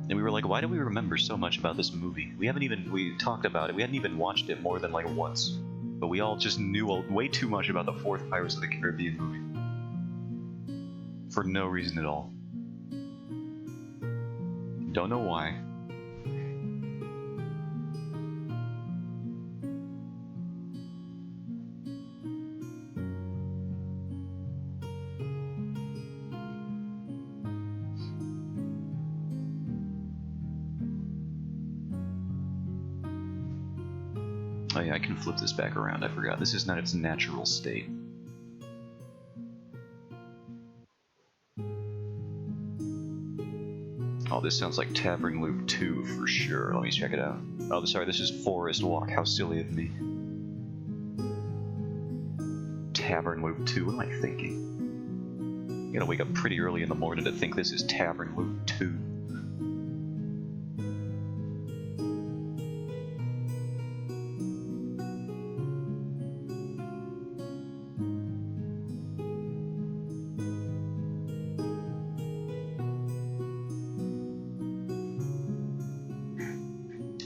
And we were like, why do we remember so much about this movie? We talked about it, we hadn't even watched it more than like once. But we all just knew way too much about the fourth Pirates of the Caribbean movie. For no reason at all. Don't know why. Oh yeah, I can flip this back around, I forgot. This is not its natural state. Oh, this sounds like Tavern Loop 2 for sure. Let me check it out. Oh, sorry, this is Forest Walk. How silly of me. Tavern Loop 2, what am I thinking? You gotta wake up pretty early in the morning to think this is Tavern Loop 2.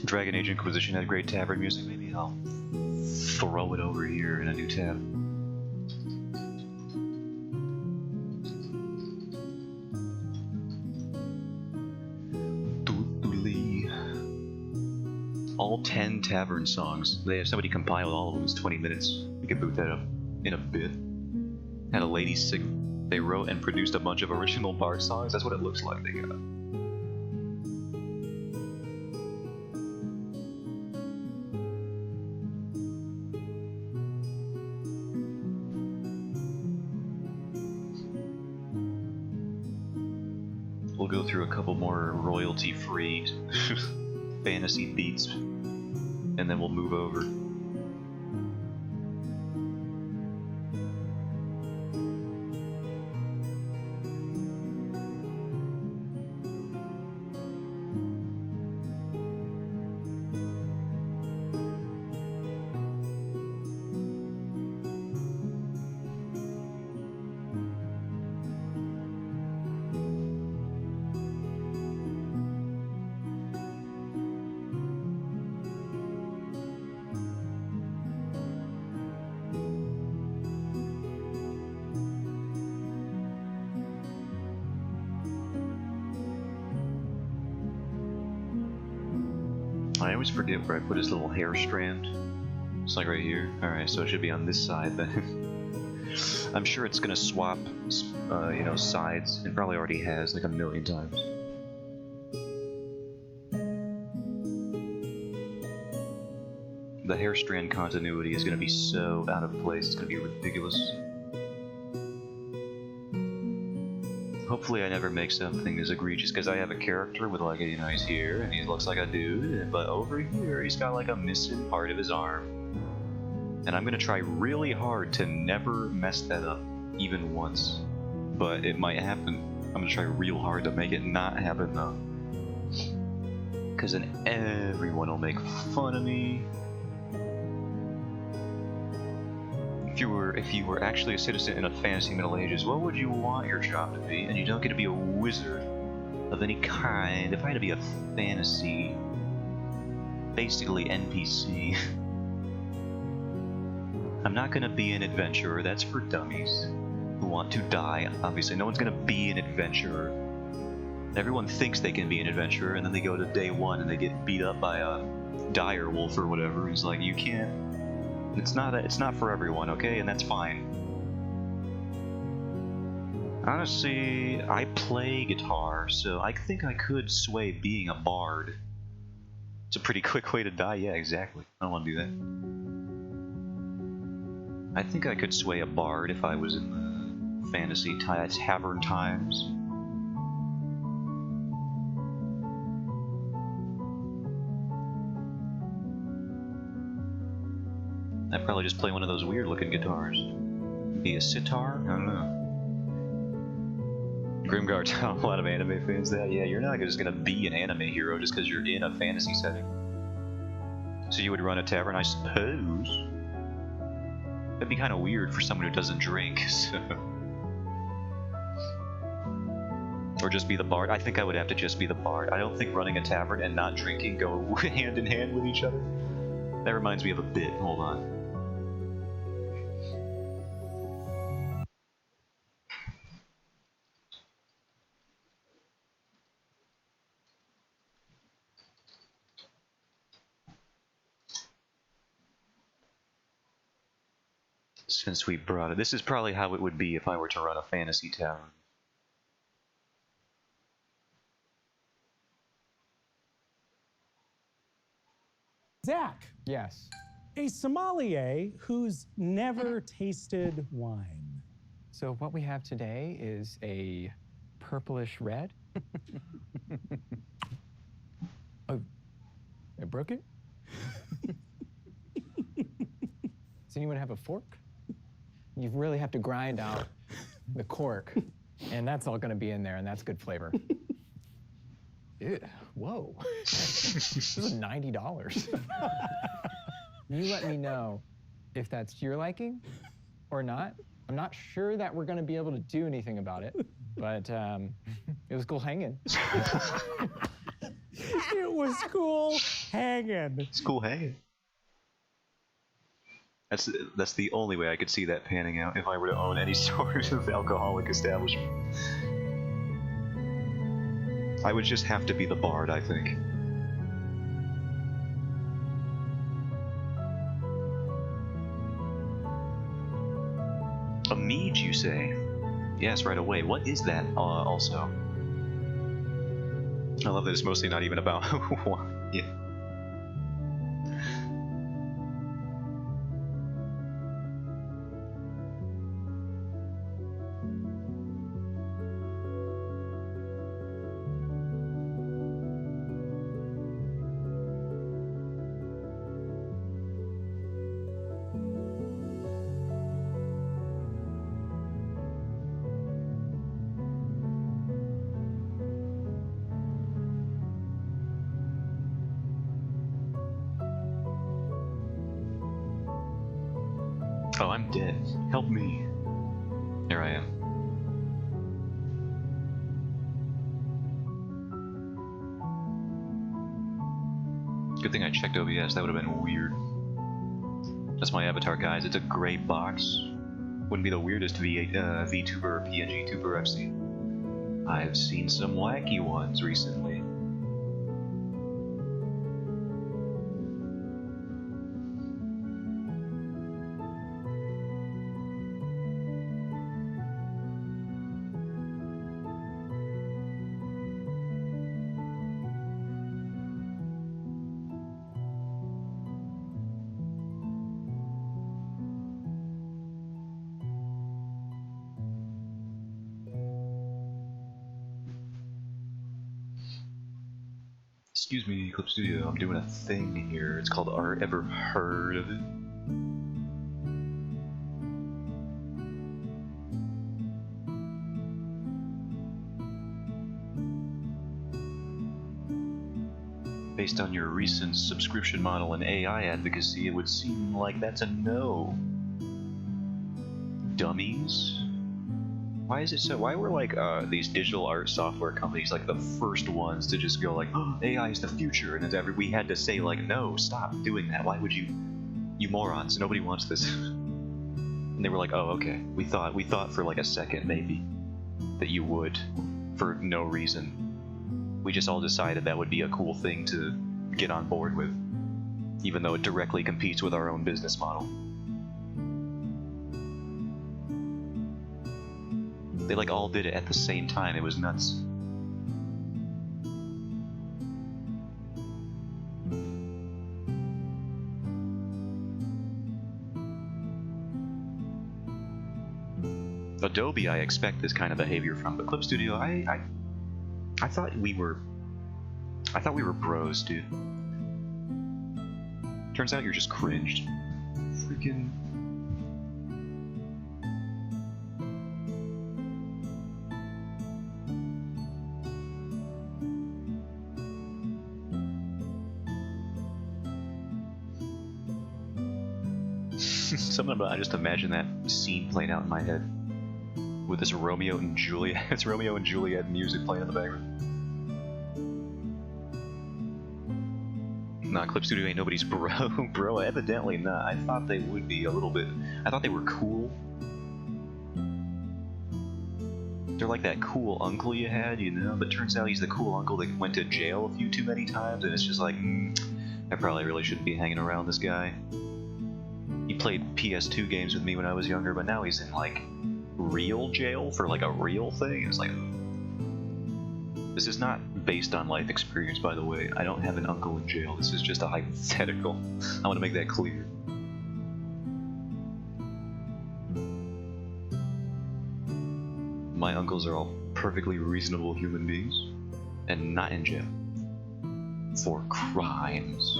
Dragon Age Inquisition had great tavern music. Maybe I'll throw it over here in a new tab. All 10 tavern songs. They have somebody compiled all of them. It's 20 minutes. We could boot that up in a bit. Had a lady sing. They wrote and produced a bunch of original bard songs. That's what it looks like they got. We'll go through a couple more royalty-free fantasy beats, and then we'll move over. I always forget where I put his little hair strand. It's like right here. Alright, so it should be on this side then. I'm sure it's gonna swap, you know, sides. It probably already has, like 1,000,000 times. The hair strand continuity is gonna be so out of place, it's gonna be ridiculous. Hopefully I never make something as egregious, because I have a character with like, you know, he's here, and he looks like a dude, but over here he's got like a missing part of his arm. And I'm gonna try really hard to never mess that up, even once. But it might happen. I'm gonna try real hard to make it not happen though. Because then everyone will make fun of me. If you were actually a citizen in a fantasy Middle Ages, what would you want your job to be? And you don't get to be a wizard of any kind. If I had to be a fantasy, basically NPC, I'm not gonna be an adventurer. That's for dummies who want to die. Obviously, no one's gonna be an adventurer. Everyone thinks they can be an adventurer, and then they go to day one and they get beat up by a dire wolf or whatever. It's like, you can't. It's not for everyone, okay? And that's fine. Honestly, I play guitar, so I think I could sway being a bard. It's a pretty quick way to die. Yeah, exactly. I don't want to do that. I think I could sway a bard if I was in the fantasy tavern times. I'd probably just play one of those weird-looking guitars. Be a sitar? I don't know. Grimgar tell a lot of anime fans that. Yeah, you're not just gonna be an anime hero just because you're in a fantasy setting. So you would run a tavern, I suppose? That'd be kind of weird for someone who doesn't drink, so... Or just be the bard. I think I would have to just be the bard. I don't think running a tavern and not drinking go hand in hand with each other. That reminds me of a bit. Hold on. Since we brought it, this is probably how it would be if I were to run a fantasy tavern. Zach. Yes. A sommelier who's never tasted wine. So what we have today is a purplish red. Oh, I broke it? Does anyone have a fork? You really have to grind out the cork, and that's all gonna be in there, and that's good flavor. Ew, whoa. This is $90. You let me know if that's your liking or not. I'm not sure that we're gonna be able to do anything about it, but it was cool hanging. It was cool hanging. It's cool hanging. That's the only way I could see that panning out if I were to own any sort of alcoholic establishment. I would just have to be the bard, I think. A mead, you say? Yes, right away. What is that, also? I love that it's mostly not even about yeah. Oh, I'm dead. Help me. Here I am. Good thing I checked OBS, that would have been weird. That's my avatar, guys. It's a gray box. Wouldn't be the weirdest VTuber or PNG tuber I've seen. I've seen some wacky ones recently. Excuse me, Clip Studio, I'm doing a thing here. It's called Art. Ever heard of it? Based on your recent subscription model and AI advocacy, it would seem like that's a no. Dummies? Why is it so? Why were like these digital art software companies like the first ones to just go like, oh, AI is the future, and we had to say like, no, stop doing that. Why would you morons? Nobody wants this. And they were like, oh, okay. We thought for like a second maybe that you would, for no reason. We just all decided that would be a cool thing to get on board with, even though it directly competes with our own business model. They like all did it at the same time. It was nuts. Adobe, I expect this kind of behavior from, but Clip Studio, I thought we were bros, dude. Turns out you're just cringed. Freaking. Something about, I just imagine that scene playing out in my head with this Romeo and Juliet. It's Romeo and Juliet music playing in the background. Nah, Clip Studio ain't nobody's bro, bro. Evidently not. I thought they would be a little bit. I thought they were cool. They're like that cool uncle you had, you know. But turns out he's the cool uncle that went to jail a few too many times, and it's just like, I probably really shouldn't be hanging around this guy. He played PS2 games with me when I was younger, but now he's in like real jail for like a real thing. It's like, this is not based on life experience, by the way. I don't have an uncle in jail. This is just a hypothetical. I want to make that clear. My uncles are all perfectly reasonable human beings and not in jail for crimes.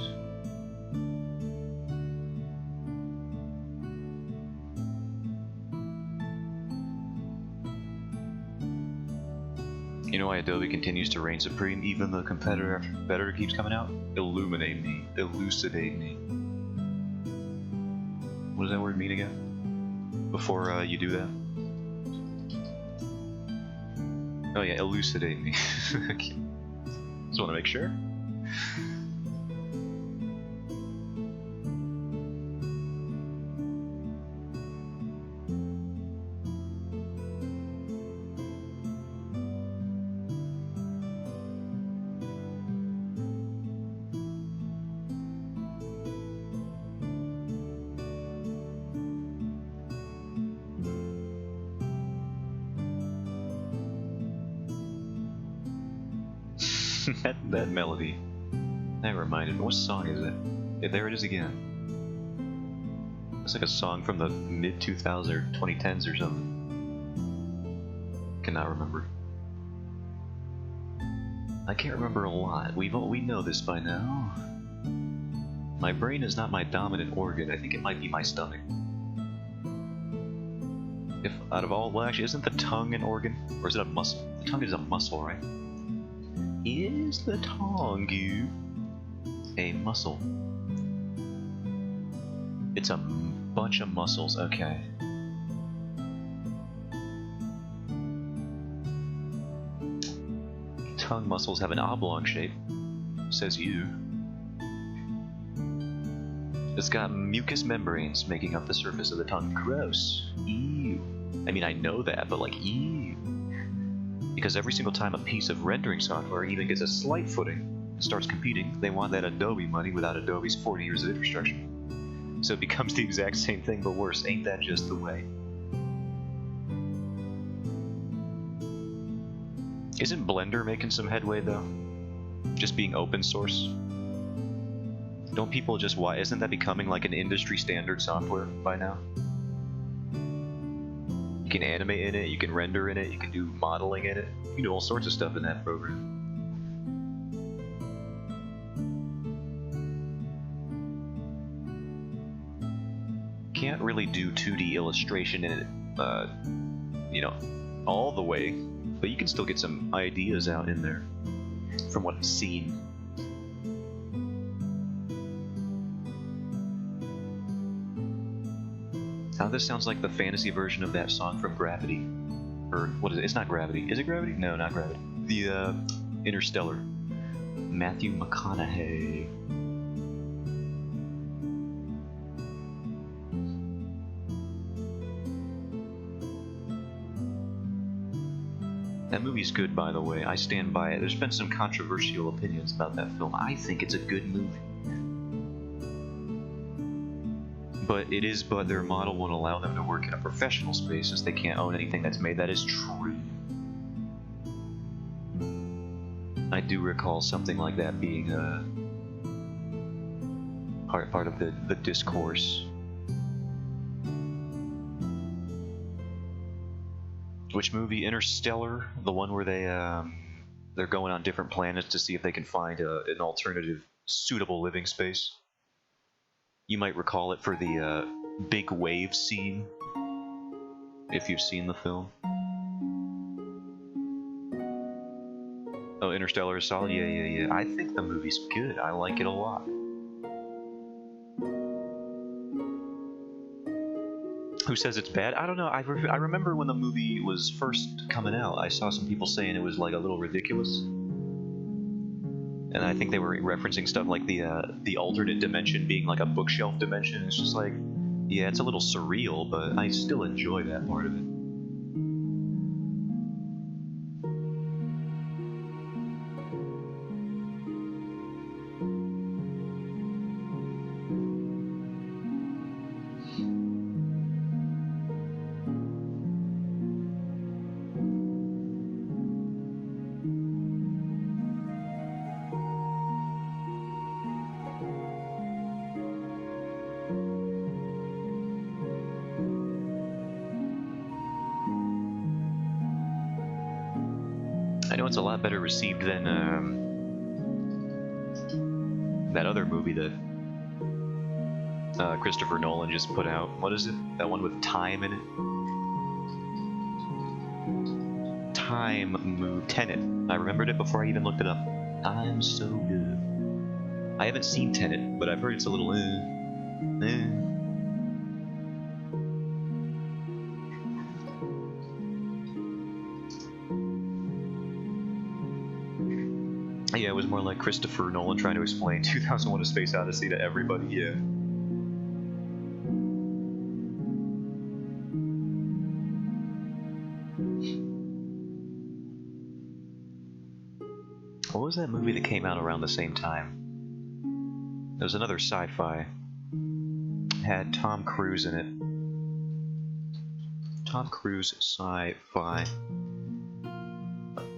You know why Adobe continues to reign supreme even though competitor after competitor keeps coming out? Illuminate me. Elucidate me. What does that word mean again? Before you do that? Oh yeah, elucidate me. Just want to make sure. that melody. That reminded me. What song is it? Yeah, there it is again. It's like a song from the mid 2000s or 2010s or something. Cannot remember. I can't remember a lot. We know this by now. My brain is not my dominant organ. I think it might be my stomach. If out of all, well, actually, isn't the tongue an organ, or is it a muscle? The tongue is a muscle, right? Is the tongue a muscle? It's a bunch of muscles. Okay. Tongue muscles have an oblong shape, says you. It's got mucous membranes making up the surface of the tongue. Gross. Ew. I mean, I know that, but like, ew. Because every single time a piece of rendering software even gets a slight footing and starts competing, they want that Adobe money without Adobe's 40 years of infrastructure. So it becomes the exact same thing, but worse. Ain't that just the way? Isn't Blender making some headway, though? Just being open source? Don't people just... Why isn't that becoming like an industry standard software by now? You can animate in it, you can render in it, you can do modeling in it. You can do all sorts of stuff in that program. Can't really do 2D illustration in it, you know, all the way, but you can still get some ideas out in there, from what I've seen. Now this sounds like the fantasy version of that song from Gravity. Or, what is it? It's not Gravity. Is it Gravity? No, not Gravity. The, Interstellar. Matthew McConaughey. That movie's good, by the way. I stand by it. There's been some controversial opinions about that film. I think it's a good movie. But their model won't allow them to work in a professional space since they can't own anything that's made. That is true. I do recall something like that being part of the discourse. Which movie? Interstellar? The one where they're going on different planets to see if they can find an alternative, suitable living space. You might recall it for the big wave scene, if you've seen the film. Oh, Interstellar is solid? Yeah. I think the movie's good. I like it a lot. Who says it's bad? I don't know. I remember when the movie was first coming out, I saw some people saying it was like a little ridiculous. And I think they were referencing stuff like the alternate dimension being like a bookshelf dimension. It's just like, yeah, it's a little surreal, but I still enjoy that part of it. I know it's a lot better received than that other movie that Christopher Nolan just put out. What is it? That one with time in it? Tenet. I remembered it before I even looked it up. I'm so good. I haven't seen Tenet, but I've heard it's a little Yeah, it was more like Christopher Nolan trying to explain 2001: A Space Odyssey to everybody, yeah. What was that movie that came out around the same time? There was another sci-fi. It had Tom Cruise in it. Tom Cruise sci-fi.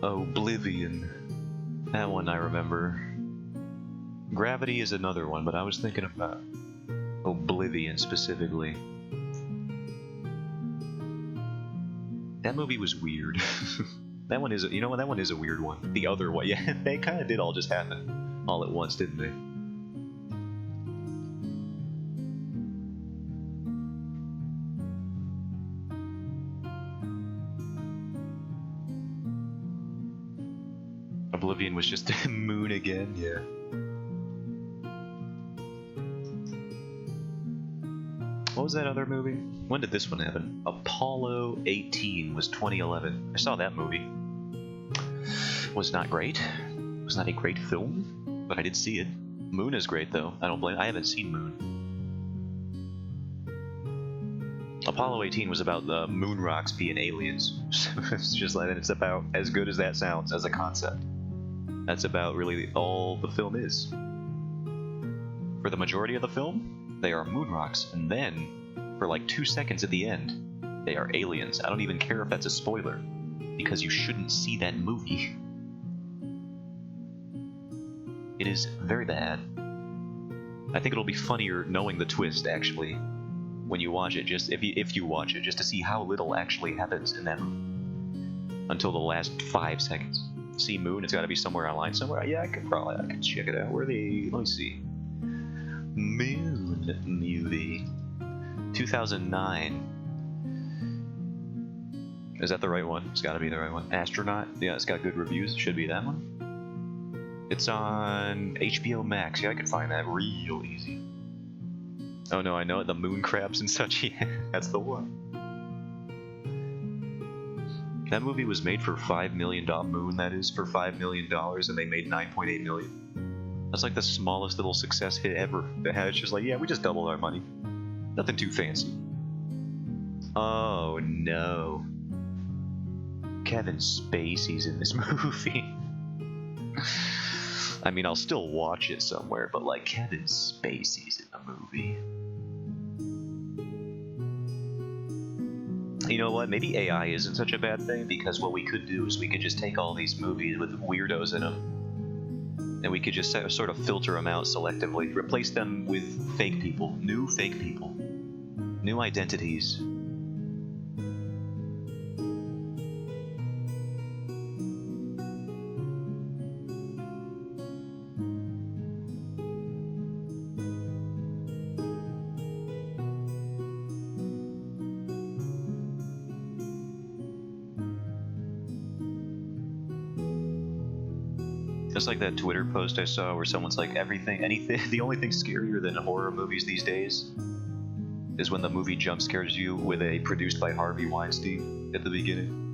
Oblivion. That one I remember. Gravity is another one, but I was thinking about Oblivion specifically. That movie was weird. That one is, you know what? That one is a weird one. The other one, yeah, they kind of did all just happen all at once, didn't they? Oblivion was just Moon again, yeah. What was that other movie? When did this one happen? Apollo 18 was 2011. I saw that movie. Was not great. Was not a great film, but I did see it. Moon is great though. I don't blame. I haven't seen Moon. Apollo 18 was about the moon rocks being aliens. It's just like, it's about as good as that sounds as a concept. That's about really all the film is. For the majority of the film, they are moon rocks, and then, for like 2 seconds at the end, they are aliens. I don't even care if that's a spoiler, because you shouldn't see that movie. It is very bad. I think it'll be funnier knowing the twist, actually, when you watch it, just if you watch it, just to see how little actually happens in that movie. Until the last 5 seconds. See Moon, it's got to be somewhere online somewhere. Yeah, I could check it out. Let me see. Moon movie. 2009. Is that the right one? It's got to be the right one. Astronaut. Yeah, it's got good reviews. Should be that one. It's on HBO Max. Yeah, I could find that real easy. Oh no, I know it. The moon crabs and such. Yeah, that's the one. That movie was made for $5 million. Moon, that is, for $5 million, and they made $9.8 million. That's like the smallest little success hit ever. It's just like, yeah, we just doubled our money. Nothing too fancy. Oh no. Kevin Spacey's in this movie. I mean, I'll still watch it somewhere, but like, Kevin Spacey's in the movie. You know what? Maybe AI isn't such a bad thing, because what we could do is we could just take all these movies with weirdos in them, and we could just sort of filter them out selectively, replace them with fake people, new identities. Just like that Twitter post I saw where someone's like, anything, the only thing scarier than horror movies these days is when the movie jump scares you with a produced by Harvey Weinstein at the beginning.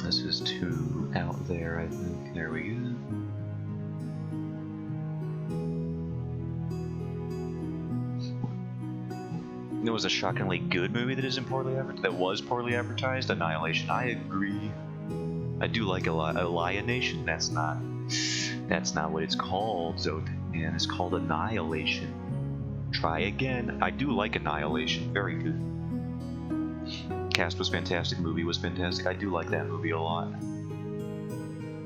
This is too out there, I think. There we go. It was a shockingly good movie that was poorly advertised. Annihilation. I agree. I do like Alienation. That's not what it's called. Zotan. It's called Annihilation. Try again. I do like Annihilation. Very good. Cast was fantastic, movie was fantastic. I do like that movie a lot.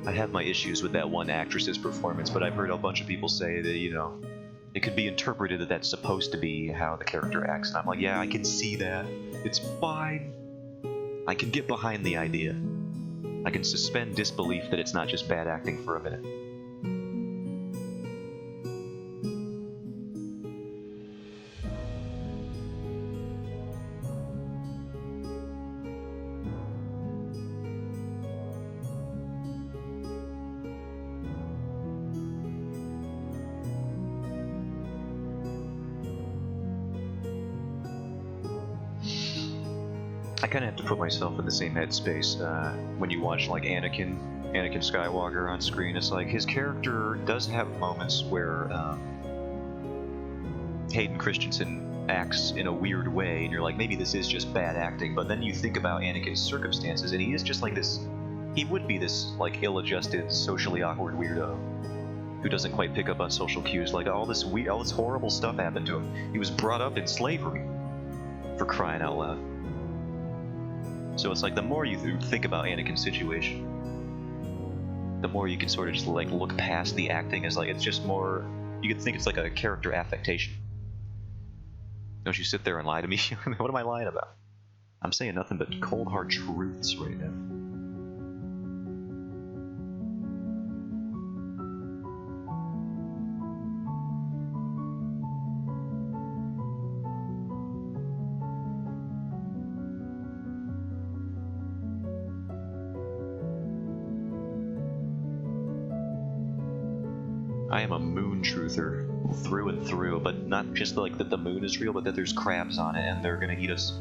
I have my issues with that one actress's performance, but I've heard a bunch of people say that, you know, it could be interpreted that that's supposed to be how the character acts, and I'm like, yeah, I can see that. It's fine. I can get behind the idea. I can suspend disbelief that it's not just bad acting for a minute. I kind of have to put myself in the same headspace when you watch like Anakin Skywalker on screen. It's like his character does have moments where Hayden Christensen acts in a weird way, and you're like, maybe this is just bad acting. But then you think about Anakin's circumstances, and he is just like this. He would be this like ill-adjusted, socially awkward weirdo who doesn't quite pick up on social cues. Like all this horrible stuff happened to him. He was brought up in slavery, for crying out loud. So it's like the more you think about Anakin's situation, the more you can sort of just like look past the acting as like it's just more. You could think it's like a character affectation. Don't you sit there and lie to me? What am I lying about? I'm saying nothing but cold hard truths right now. I am a moon truther through and through, but not just like that the moon is real, but that there's crabs on it and they're gonna eat us.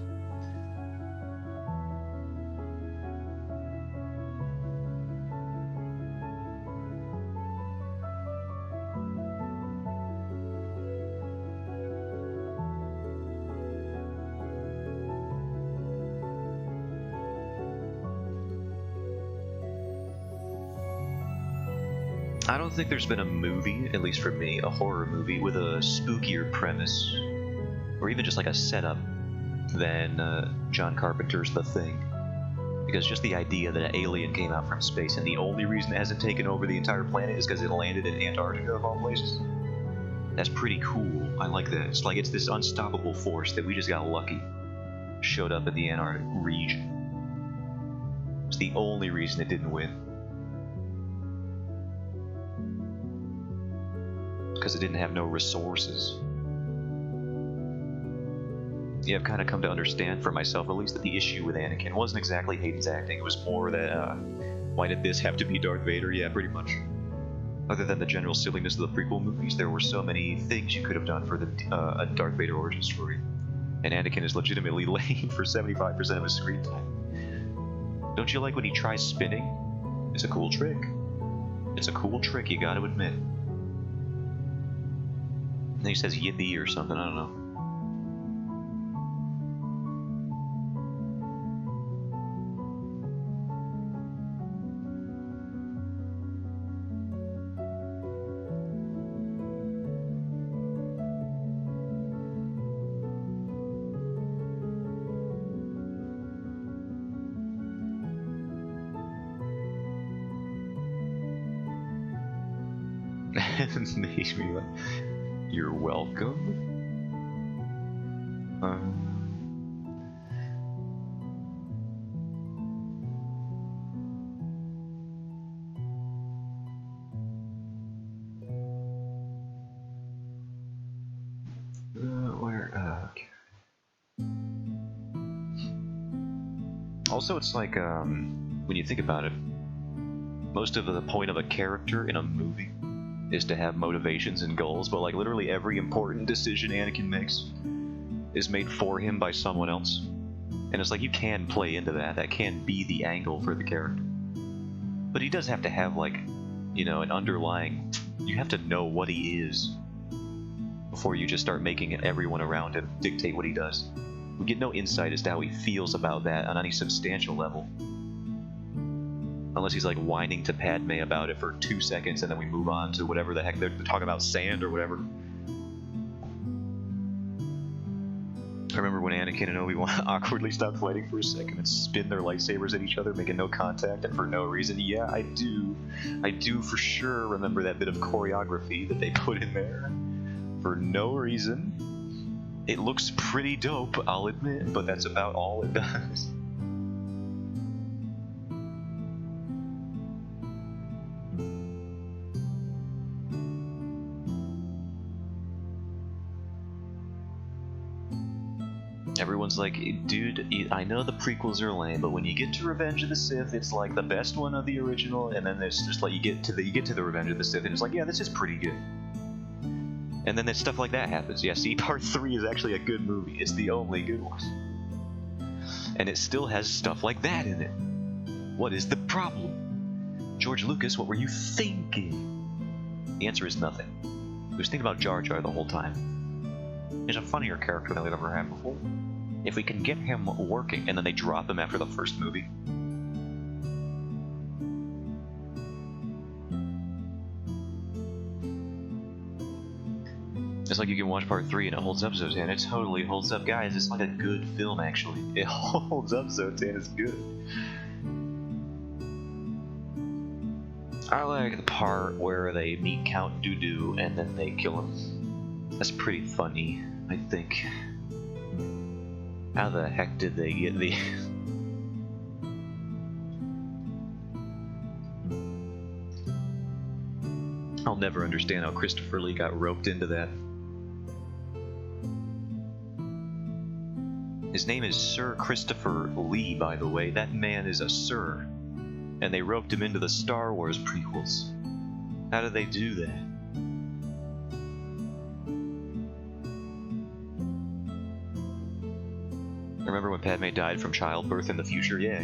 I don't think there's been a movie, at least for me, a horror movie, with a spookier premise, or even just like a setup, than John Carpenter's The Thing. Because just the idea that an alien came out from space, and the only reason it hasn't taken over the entire planet is because it landed in Antarctica, of all places. That's pretty cool. I like that. It's like it's this unstoppable force that we just got lucky. Showed up in the Antarctic region. It's the only reason it didn't win. Because it didn't have no resources. Yeah, I've kind of come to understand for myself, at least, that the issue with Anakin wasn't exactly Hayden's acting. It was more that, why did this have to be Darth Vader? Yeah, pretty much. Other than the general silliness of the prequel movies, there were so many things you could have done for the a Darth Vader origin story. And Anakin is legitimately lame for 75% of his screen time. Don't you like when he tries spinning? It's a cool trick. It's a cool trick, you gotta admit. And then he says yippee or something, I don't know. Makes me laugh. You're welcome. Okay. Also, it's like when you think about it, most of the point of a character in a movie is to have motivations and goals, but like literally every important decision Anakin makes is made for him by someone else. And it's like you can play into that. That can be the angle for the character. But he does have to have like, you know, an underlying... You have to know what he is before you just start making everyone around him dictate what he does. We get no insight as to how he feels about that on any substantial level. Unless he's like whining to Padme about it for 2 seconds and then we move on to whatever the heck they're talking about, sand or whatever. I remember when Anakin and Obi-Wan awkwardly stopped fighting for a second and spin their lightsabers at each other, making no contact and for no reason. Yeah, I do. I do for sure remember that bit of choreography that they put in there. For no reason. It looks pretty dope, I'll admit, but that's about all it does. Everyone's like, dude, I know the prequels are lame, but when you get to Revenge of the Sith, it's like the best one of the original, and then it's just like you get to the Revenge of the Sith, and it's like, yeah, this is pretty good. And then stuff like that happens. Yeah, see, Part 3 is actually a good movie. It's the only good one. And it still has stuff like that in it. What is the problem? George Lucas, what were you thinking? The answer is nothing. He was thinking about Jar Jar the whole time. He's a funnier character than we've ever had before. If we can get him working, and then they drop him after the first movie. It's like you can watch part 3 and it holds up so and it totally holds up. Guys, it's like a good film, actually. It holds up so and it's good. I like the part where they meet Count Dooku and then they kill him. That's pretty funny, I think. How the heck did they get the... I'll never understand how Christopher Lee got roped into that. His name is Sir Christopher Lee, by the way. That man is a sir. And they roped him into the Star Wars prequels. How did they do that? Remember when Padme died from childbirth in the future? Yeah.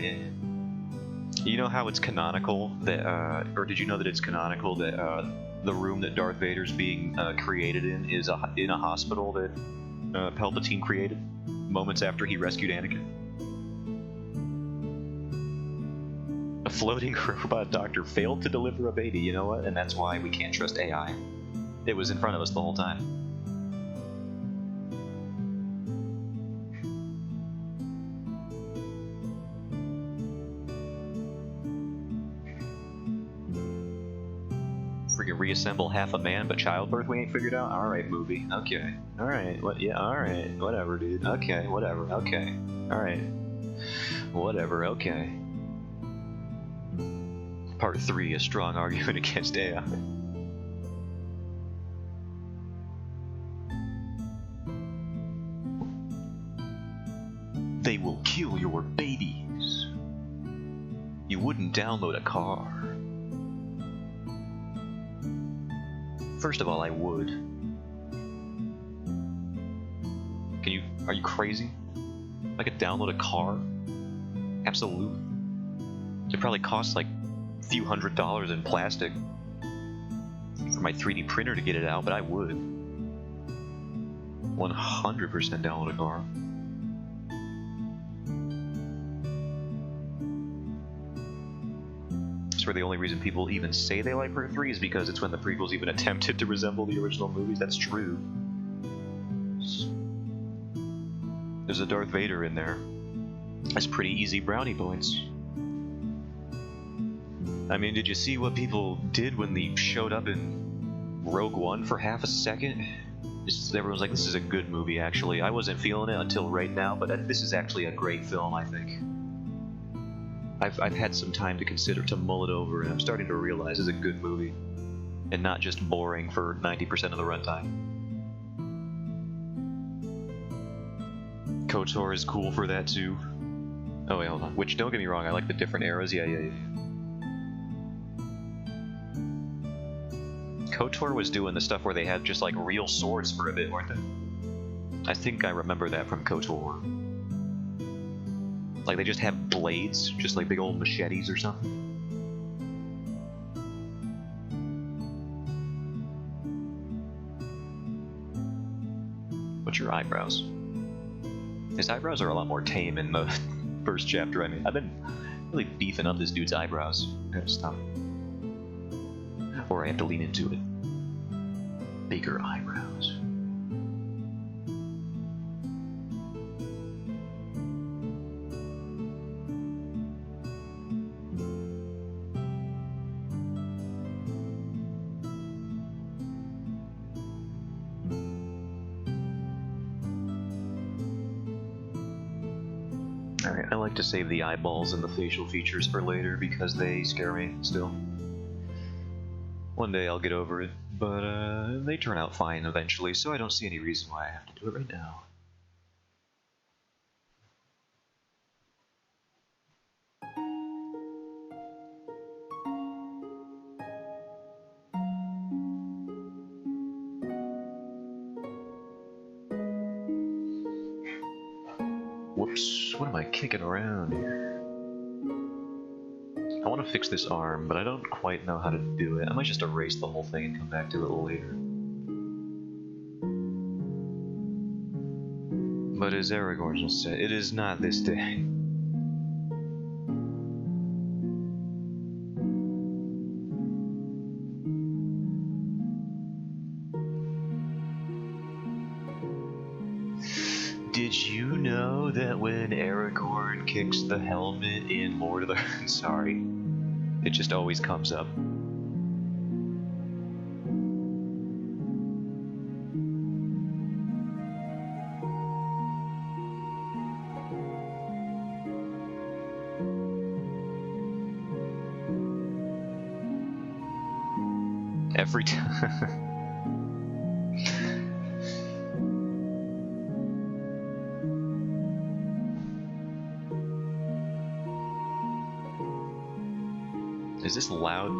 You know how it's canonical that, or did you know that it's canonical that the room that Darth Vader's being created in is in a hospital that Palpatine created moments after he rescued Anakin? A floating robot doctor failed to deliver a baby, you know what? And that's why we can't trust AI. It was in front of us the whole time. Freaking reassemble half a man, but childbirth we ain't figured out? Alright, movie. Okay. Alright. What? Yeah, alright. Whatever, dude. Okay, whatever. Okay. Alright. Whatever, okay. Part 3, a strong argument against AI. They will kill your babies. You wouldn't download a car. First of all, I would. Are you crazy? I could download a car? Absolutely. It probably costs like a few $100s in plastic for my 3D printer to get it out, but I would. 100% download a car. I swear the only reason people even say they like Part 3 is because it's when the prequels even attempted to resemble the original movies. That's true. There's a Darth Vader in there. That's pretty easy brownie points. I mean, did you see what people did when they showed up in Rogue One for half a second? Everyone's like, this is a good movie, actually. I wasn't feeling it until right now, but this is actually a great film, I think. I've had some time to consider, to mull it over, and I'm starting to realize it's a good movie. And not just boring for 90% of the runtime. KOTOR is cool for that, too. Oh, wait, hold on. Which, don't get me wrong, I like the different eras. Yeah. KOTOR was doing the stuff where they had just, like, real swords for a bit, weren't they? I think I remember that from KOTOR. Like, they just have blades, just like big old machetes or something. What's your eyebrows? His eyebrows are a lot more tame in the first chapter. I mean, I've been really beefing up this dude's eyebrows. I gotta stop. Or I have to lean into it. Bigger eyebrows. Alright, I like to save the eyeballs and the facial features for later because they scare me still. One day I'll get over it, but they turn out fine eventually, so I don't see any reason why I have to do it right now. Whoops, what am I kicking around here? I want to fix this arm, but I don't quite know how to do it. I might just erase the whole thing and come back to it later. But as Aragorn will say, it is not this day. Did you know that when Aragorn kicks the helmet in Lord of the... Sorry. It just always comes up. Every time. Is this loud?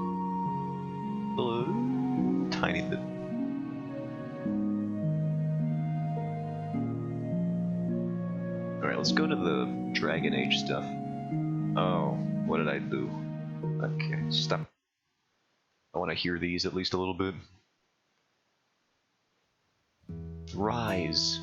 Tiny bit. Alright, let's go to the Dragon Age stuff. Oh, what did I do? Okay, stop. I want to hear these at least a little bit. Rise.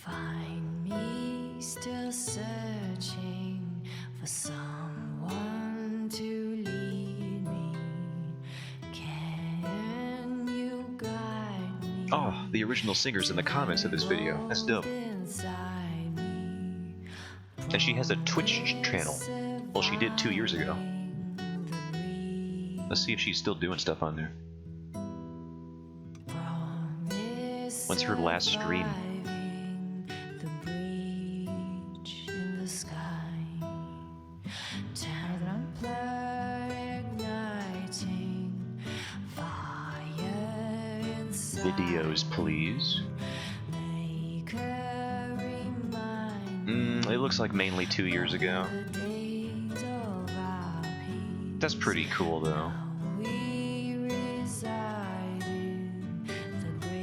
Find me still searching for someone to lead me. Can you guide me? Oh, the original singer's in the comments of this video. That's dope. And she has a Twitch channel. Well, she did 2 years ago. Let's see if she's still doing stuff on there. When's her last stream? Videos, please. It looks like mainly 2 years ago. That's pretty cool, though.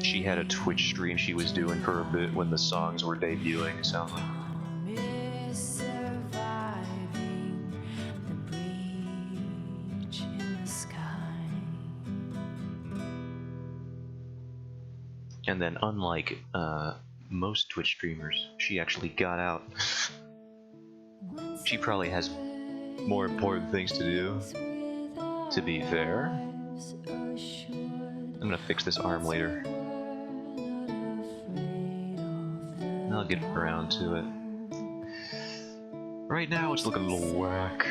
She had a Twitch stream she was doing for a bit when the songs were debuting, it sounds like. And then, unlike most Twitch streamers, she actually got out. She probably has more important things to do, to be fair. I'm gonna fix this arm later. I'll get around to it. Right now it's looking a little whack.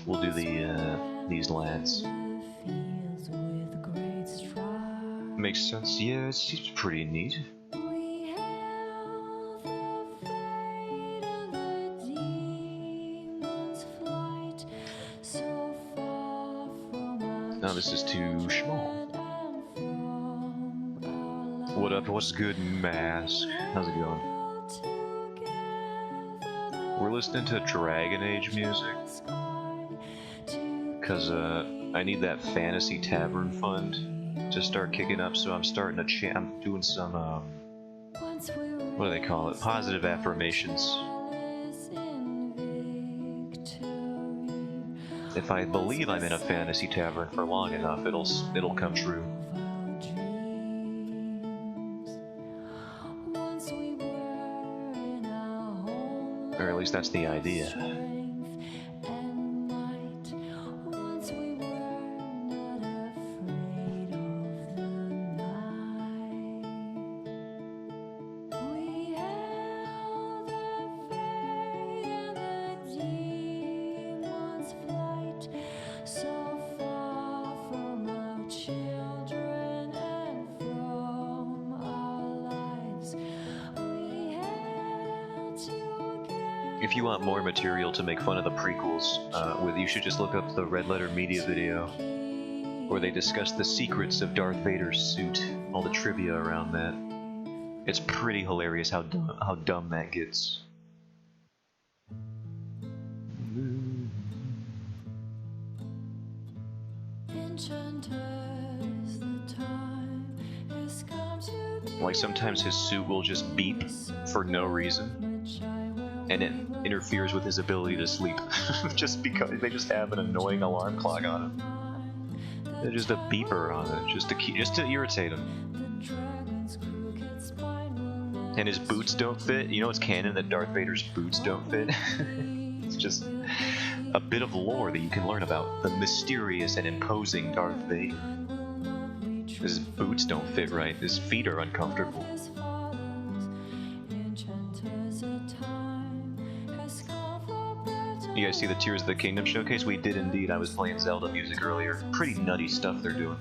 We'll do these lads. Makes sense. Yeah, it seems pretty neat. Now this is too small. What up? What's good, Mask? How's it going? We're listening to Dragon Age music. Cause I need that fantasy tavern fund to start kicking up, so I'm starting to I'm doing some what do they call it? Positive affirmations. If I believe I'm in a fantasy tavern for long enough, it'll come true. Or at least that's the idea. If you want more material to make fun of the prequels with, you should just look up the Red Letter Media video, where they discuss the secrets of Darth Vader's suit, all the trivia around that. It's pretty hilarious how dumb that gets. Like sometimes his suit will just beep for no reason, and it interferes with his ability to sleep, just because they just have an annoying alarm clock on him. There's just a beeper on it, just to irritate him. And his boots don't fit. You know it's canon that Darth Vader's boots don't fit? It's just a bit of lore that you can learn about the mysterious and imposing Darth Vader. His boots don't fit right. His feet are uncomfortable. You guys see the Tears of the Kingdom showcase? We did indeed. I was playing Zelda music earlier. Pretty nutty stuff they're doing.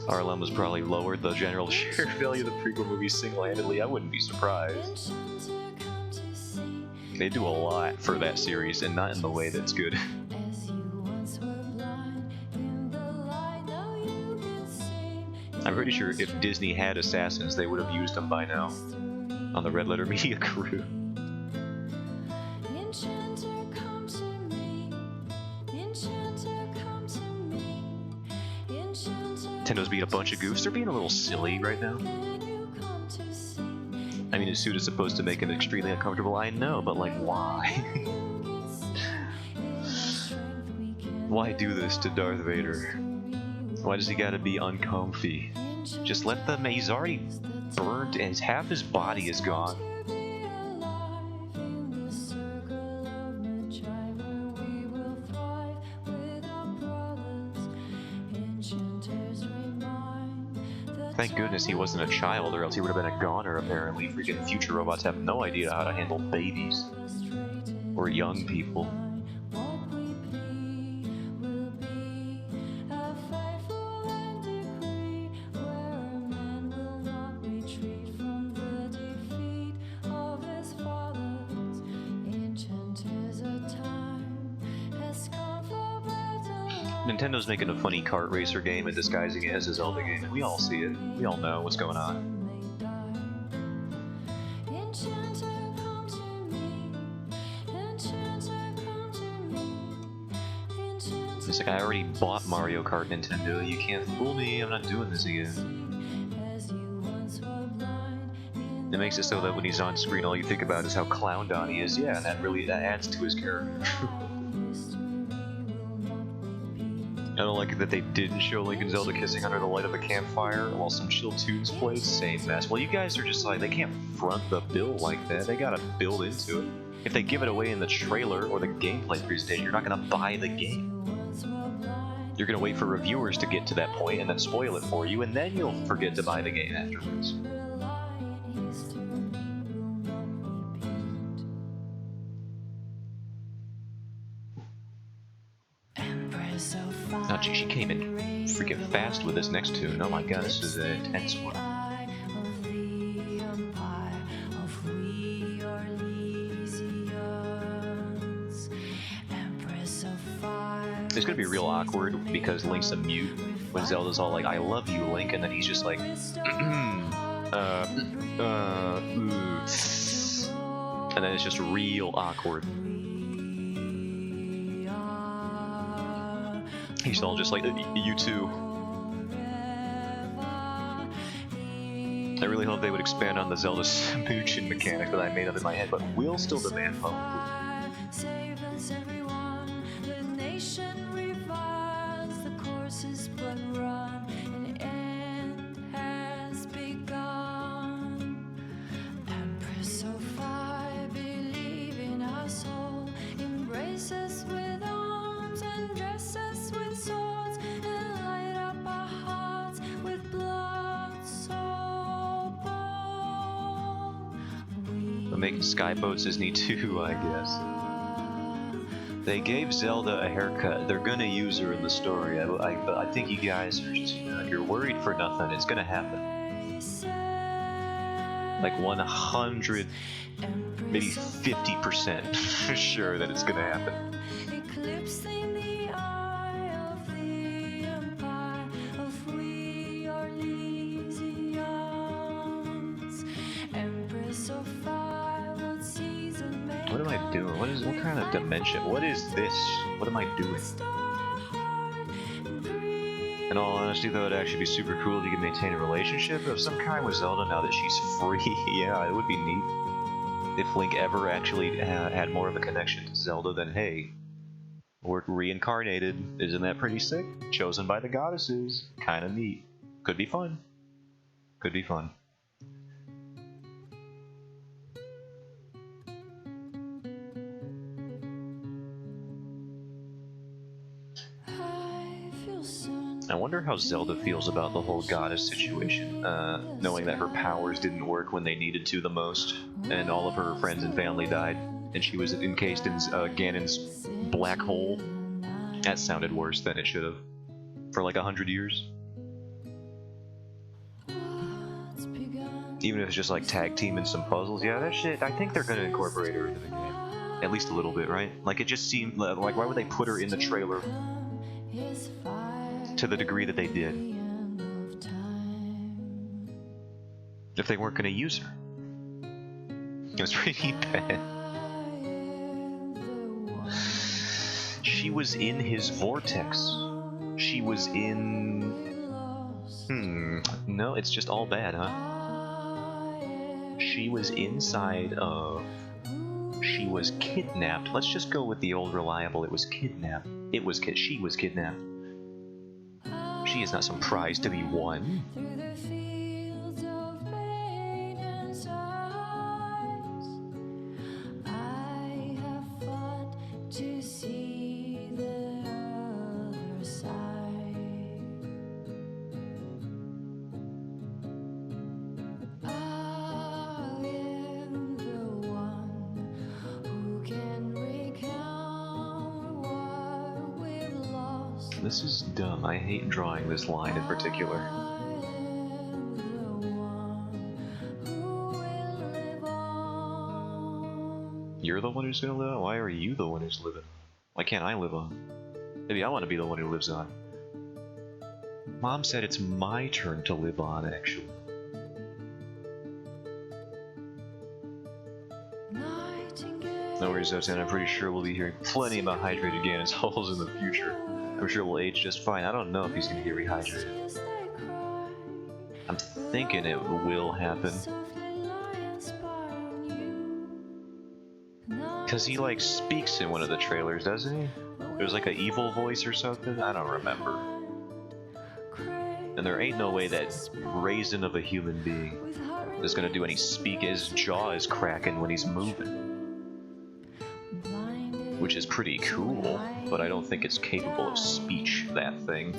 RLM was probably lowered the general share value of the prequel movie single-handedly. I wouldn't be surprised. They do a lot for that series, and not in the way that's good. I'm pretty sure if Disney had assassins, they would have used them by now on the Red Letter Media crew. Nintendo's being a bunch of goofs. They're being a little silly right now. I mean, his suit is supposed to make him extremely uncomfortable, I know, but like, why? Why do this to Darth Vader? Why does he gotta be uncomfy? Just let them. He's already burned, and half his body is gone. Thank goodness he wasn't a child, or else he would have been a goner, apparently. Freaking future robots have no idea how to handle babies. Or young people. Nintendo's making a funny kart racer game and disguising it as a Zelda game, and we all see it. We all know what's going on. It's like, I already bought Mario Kart, Nintendo. You can't fool me. I'm not doing this again. It makes it so that when he's on screen, all you think about is how clowned on he is. Yeah, and that adds to his character. I don't like it that they didn't show Link and Zelda kissing under the light of a campfire while some chill tunes played. Same mess. Well, you guys are just like, they can't front the bill like that. They gotta build into it. If they give it away in the trailer or the gameplay presentation, you're not gonna buy the game. You're gonna wait for reviewers to get to that point and then spoil it for you, and then you'll forget to buy the game afterwards. Oh gee, she came in freaking fast with this next tune. Oh my god, this is an intense one. It's gonna be real awkward because Link's a mute when Zelda's all like, I love you, Link, and then he's just like, and then it's just real awkward. He's all just like, you too. I really hope they would expand on the Zelda smooching mechanic that I made up in my head, but will still demand publicly. Making skyboats Disney too, I guess. They gave Zelda a haircut. They're gonna use her in the story. I think you guys are just, you're worried for nothing. It's gonna happen. Like 100, maybe 50% sure that it's gonna happen. What am I doing? What kind of dimension? What is this? What am I doing? In all honesty, though, it'd actually be super cool if you could maintain a relationship of some kind with Zelda now that she's free. Yeah, it would be neat. If Link ever actually had more of a connection to Zelda than, hey, we're reincarnated. Isn't that pretty sick? Chosen by the goddesses. Kinda neat. Could be fun. Could be fun. I wonder how Zelda feels about the whole goddess situation, knowing that her powers didn't work when they needed to the most, and all of her friends and family died, and she was encased in Ganon's black hole. That sounded worse than it should have. For like 100 years. Even if it's just like tag team and some puzzles, yeah, that shit, I think they're gonna incorporate her into the game. At least a little bit, right? Like, it just seemed, like, why would they put her in the trailer to the degree that they did if they weren't gonna use her? It was pretty bad. She was in his vortex. She was in... No, it's just all bad, huh? She was inside of... She was kidnapped. Let's just go with the old reliable. It was kidnapped. She was kidnapped. She is not some prize to be won. This is dumb. I hate drawing this line in particular. You're the one who's gonna live on? Why are you the one who's living? Why can't I live on? Maybe I want to be the one who lives on. Mom said it's my turn to live on, actually. No worries, Zotan. I'm pretty sure we'll be hearing plenty about hydrated Ganon's holes in the future. I'm sure we'll age just fine. I don't know if he's gonna get rehydrated. I'm thinking it will happen. Because he, like, speaks in one of the trailers, doesn't he? There's like an evil voice or something? I don't remember. And there ain't no way that raisin of a human being is gonna do any speak. His jaw is cracking when he's moving. Which is pretty cool, but I don't think it's capable of speech, that thing.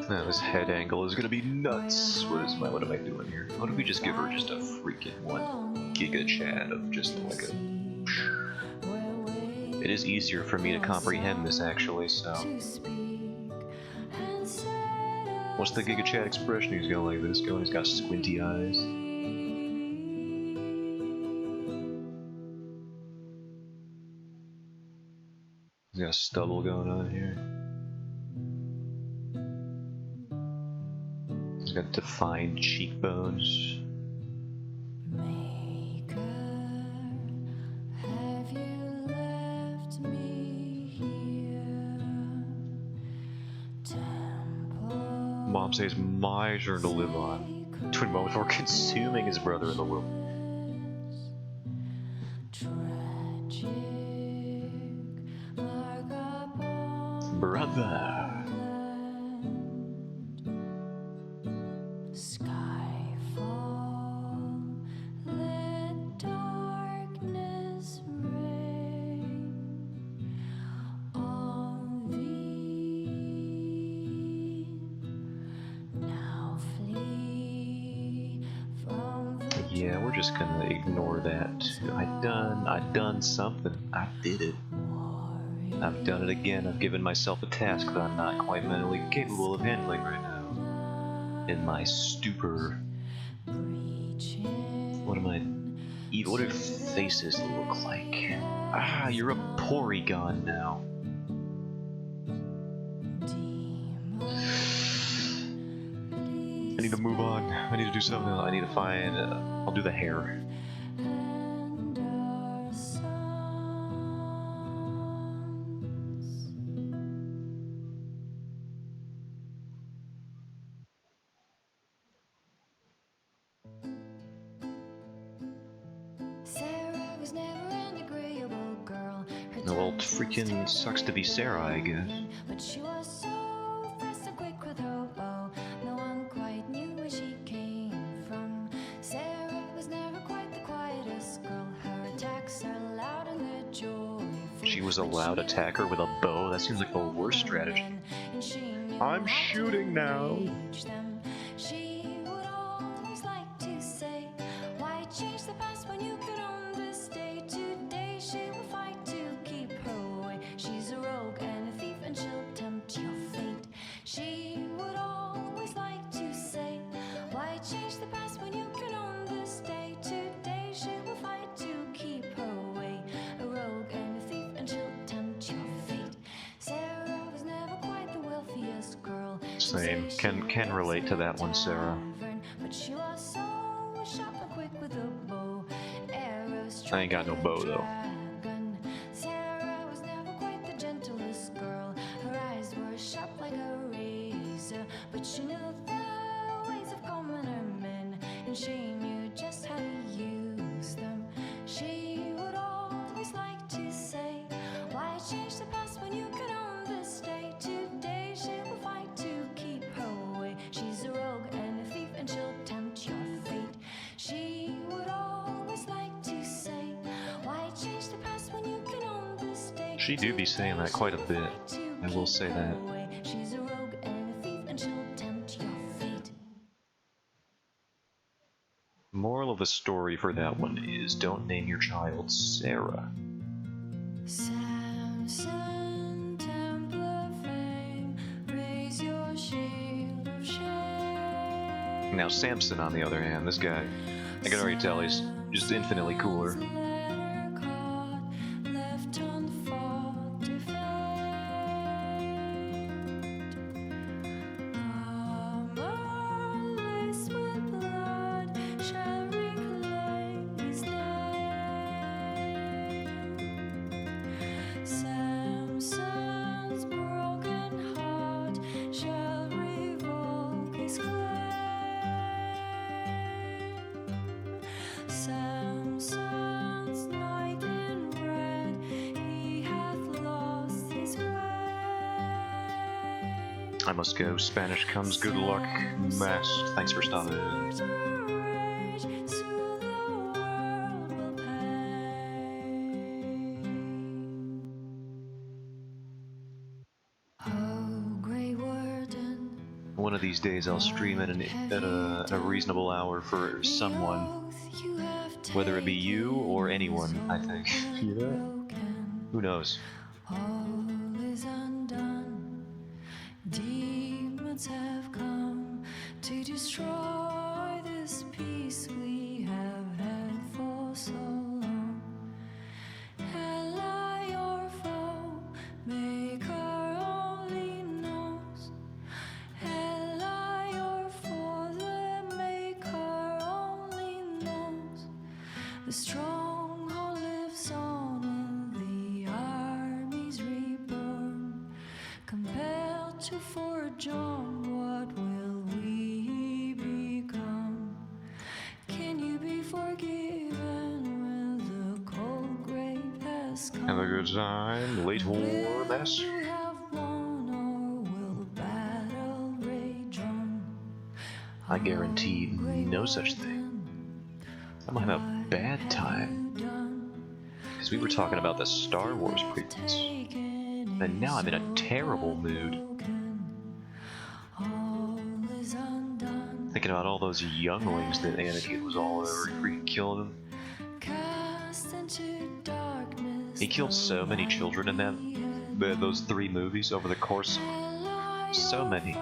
Now this head angle is gonna be nuts. What am I doing here? Why don't we just give her just a freaking 1 giga chat of just like a... It is easier for me to comprehend this actually, so... What's the giga chat expression? He's got like this going, he's got squinty eyes. He's got stubble going on here. He's got defined cheekbones. Maker, have you left me here? Temple, Mom says my turn to live on. Between moments before consuming his brother in the womb. tragic, Brother. Skyfall, let darkness reign on thee. Now flee Yeah, we're just gonna ignore that. I done something. I did it. I've done it again. I've given myself a task that I'm not quite mentally capable of handling right now. In my stupor. What am I... What do faces look like? Ah, you're a Porygon now. I need to move on. I need to do something. I need to find... I'll do the hair. Sarah was never an agreeable girl. No, well, it freaking sucks to be Sarah, I guess. But she was so fast and quick with her bow. No one quite knew where she came from. Sarah was never quite the quietest girl. Her attacks are loud and they're joyful. She was a loud attacker with a bow? That seems like the worst strategy. I'm shooting now. She would always like to say, why change the past when you could own this day? Today she will fight to keep her away. She's a rogue and a thief and she'll tempt your fate. She would always like to say, why change the past when you can own this day? Today she will fight to keep her away. A rogue and a thief and she'll tempt your fate. Sarah was never quite the wealthiest girl. Same. Can relate to that one, Sarah. But she was so sharp and quick with a bow. Arrows I ain't got no bow, though. dragon. Sarah was never quite the gentlest girl. Her eyes were sharp like a razor, but she knew the ways of commoner men, and she knew just how to use them. She would always like to say, why change the past when you could own this day? Today she will fight to keep her away. She's a rogue and a thief and she'll tempt your fate. She would always like to say, why change the past when you can own this day? She do be saying that quite a bit. I will say that. She's a rogue and a thief and she'll tempt your fate. Moral of the story for that one is don't name your child Sarah. Samson, Templar fame, raise your shield of shame. Now Samson, on the other hand, this guy, I can already tell he's just infinitely cooler. Letter caught, left unfought, defamed. Armor laced with blood shall reclaim his name. Samson's broken heart shall revoke his claim. Samson's knight in red, he hath lost his way. I must go. Spanish comes. Good luck, Mass. Thanks for stopping in. Rage, soon the world will pay. Oh, Grey Warden, One of these days I'll stream at a reasonable hour for someone, oath you have whether it be you or anyone, I think. taken broken. Who knows? All is undone. Demons have come to destroy this peace we have had for so long. Ally your foe, maker only knows. Ally your foe, the maker only knows. The stronghold lives on and the army's reborn. Compelled to forge on, what will we become? Can you be forgiven when the cold grave has come? Have a good time. Late war, Will Mass. you have won or will battle rage on? I guarantee no such thing. I'm gonna have a bad time. Because we were talking about the Star Wars prequels. And now I'm in a terrible mood. All is undone. Thinking about all those younglings that Anakin was all over, he freaking killed them. Cast into darkness, He killed so many children in those 3 movies over the course of so many.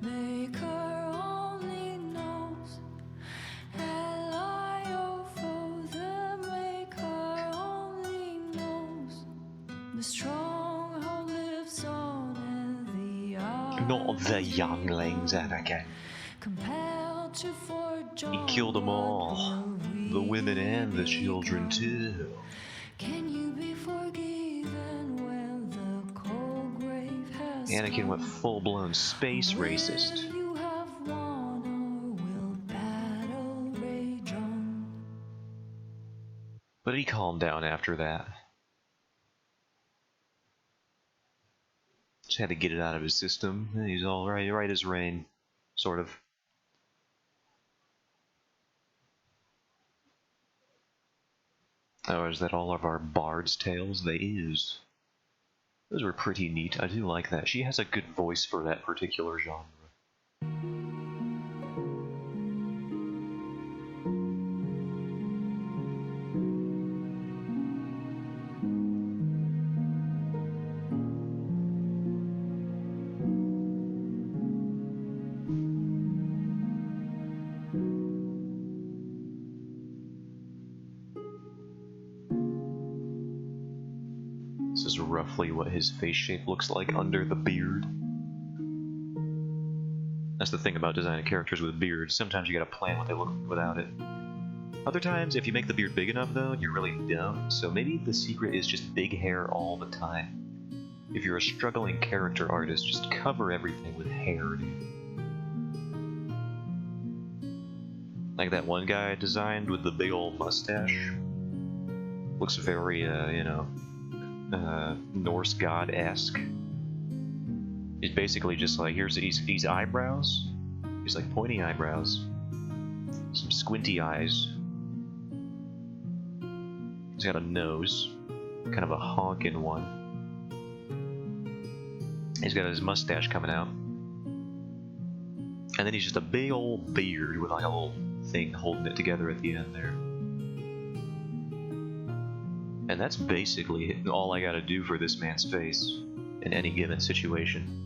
Maker only knows. The maker only knows. The stronghold lives on, and the Not the younglings, Anakin. compelled to forge He killed them all. The women and the children, too. Can you be forgiven when the cold grave has Anakin went come? full-blown space racist. Will you have won, or will battle rage on? But he calmed down after that. Just had to get it out of his system. He's all right as rain. Sort of. Oh, is that all of our Bard's tales? They is. Those were pretty neat. I do like that. She has a good voice for that particular genre. This is roughly what his face shape looks like under the beard. That's the thing about designing characters with beards. Sometimes you gotta plan what they look like without it. Other times, if you make the beard big enough though, you're really dumb. So maybe the secret is just big hair all the time. If you're a struggling character artist, just cover everything with hair, dude. Like that one guy I designed with the big old mustache. Looks very, Norse god-esque. He's basically just like, he's eyebrows. He's like pointy eyebrows. Some squinty eyes. He's got a nose. Kind of a honkin' one. He's got his mustache coming out. And then he's just a big old beard with like a little thing holding it together at the end there. And that's basically all I gotta do for this man's face in any given situation.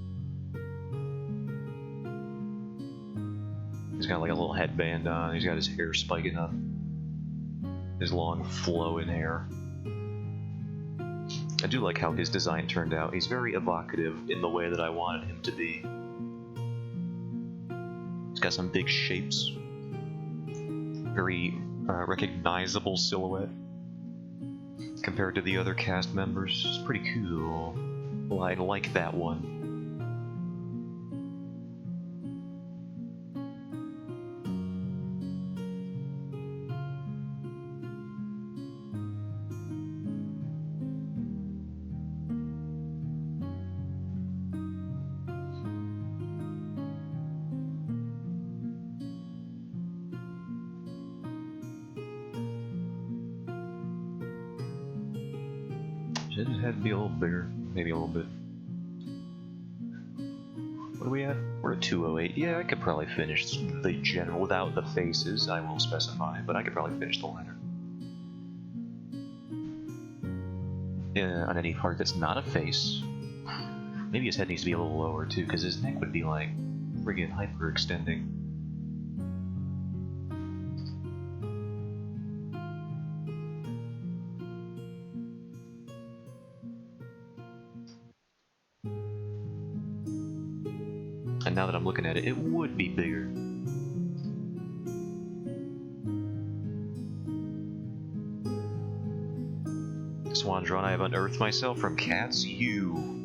He's got like a little headband on, he's got his hair spiking up. His long flowing hair. I do like how his design turned out. He's very evocative in the way that I wanted him to be. He's got some big shapes. Very recognizable silhouette. Compared to the other cast members, it's pretty cool. Well, I like that one. It had to be a little bigger, maybe a little bit. What are we at? We're at 208. Yeah, I could probably finish the general without the faces, I won't specify, but I could probably finish the liner. Yeah, on any part that's not a face. Maybe his head needs to be a little lower too, because his neck would be like friggin' hyperextending. And now that I'm looking at it, it would be bigger. Swandron, I have unearthed myself from cats. You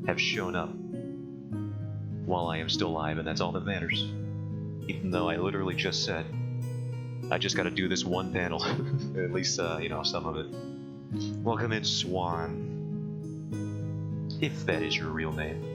have shown up while I am still alive, and that's all that matters. Even though I literally just said, I just gotta do this one panel. At least, some of it. Welcome in, Swan. If that is your real name.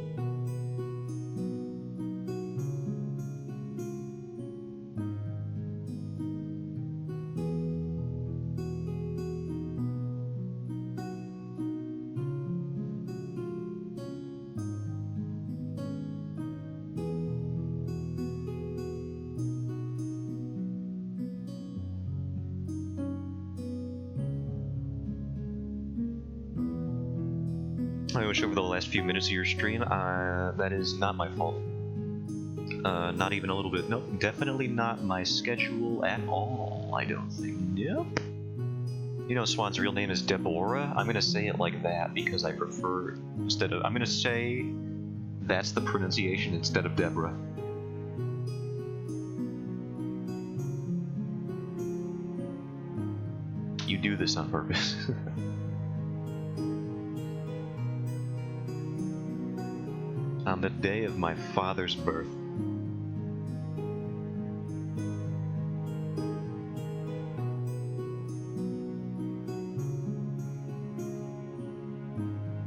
I wish over the last few minutes of your stream. That is not my fault. Not even a little bit. Nope, definitely not my schedule at all, I don't think. Nope. You know Swan's real name is Deborah? I'm gonna say it like that because I prefer, instead of, I'm gonna say that's the pronunciation instead of Deborah. You do this on purpose. On the day of my father's birth.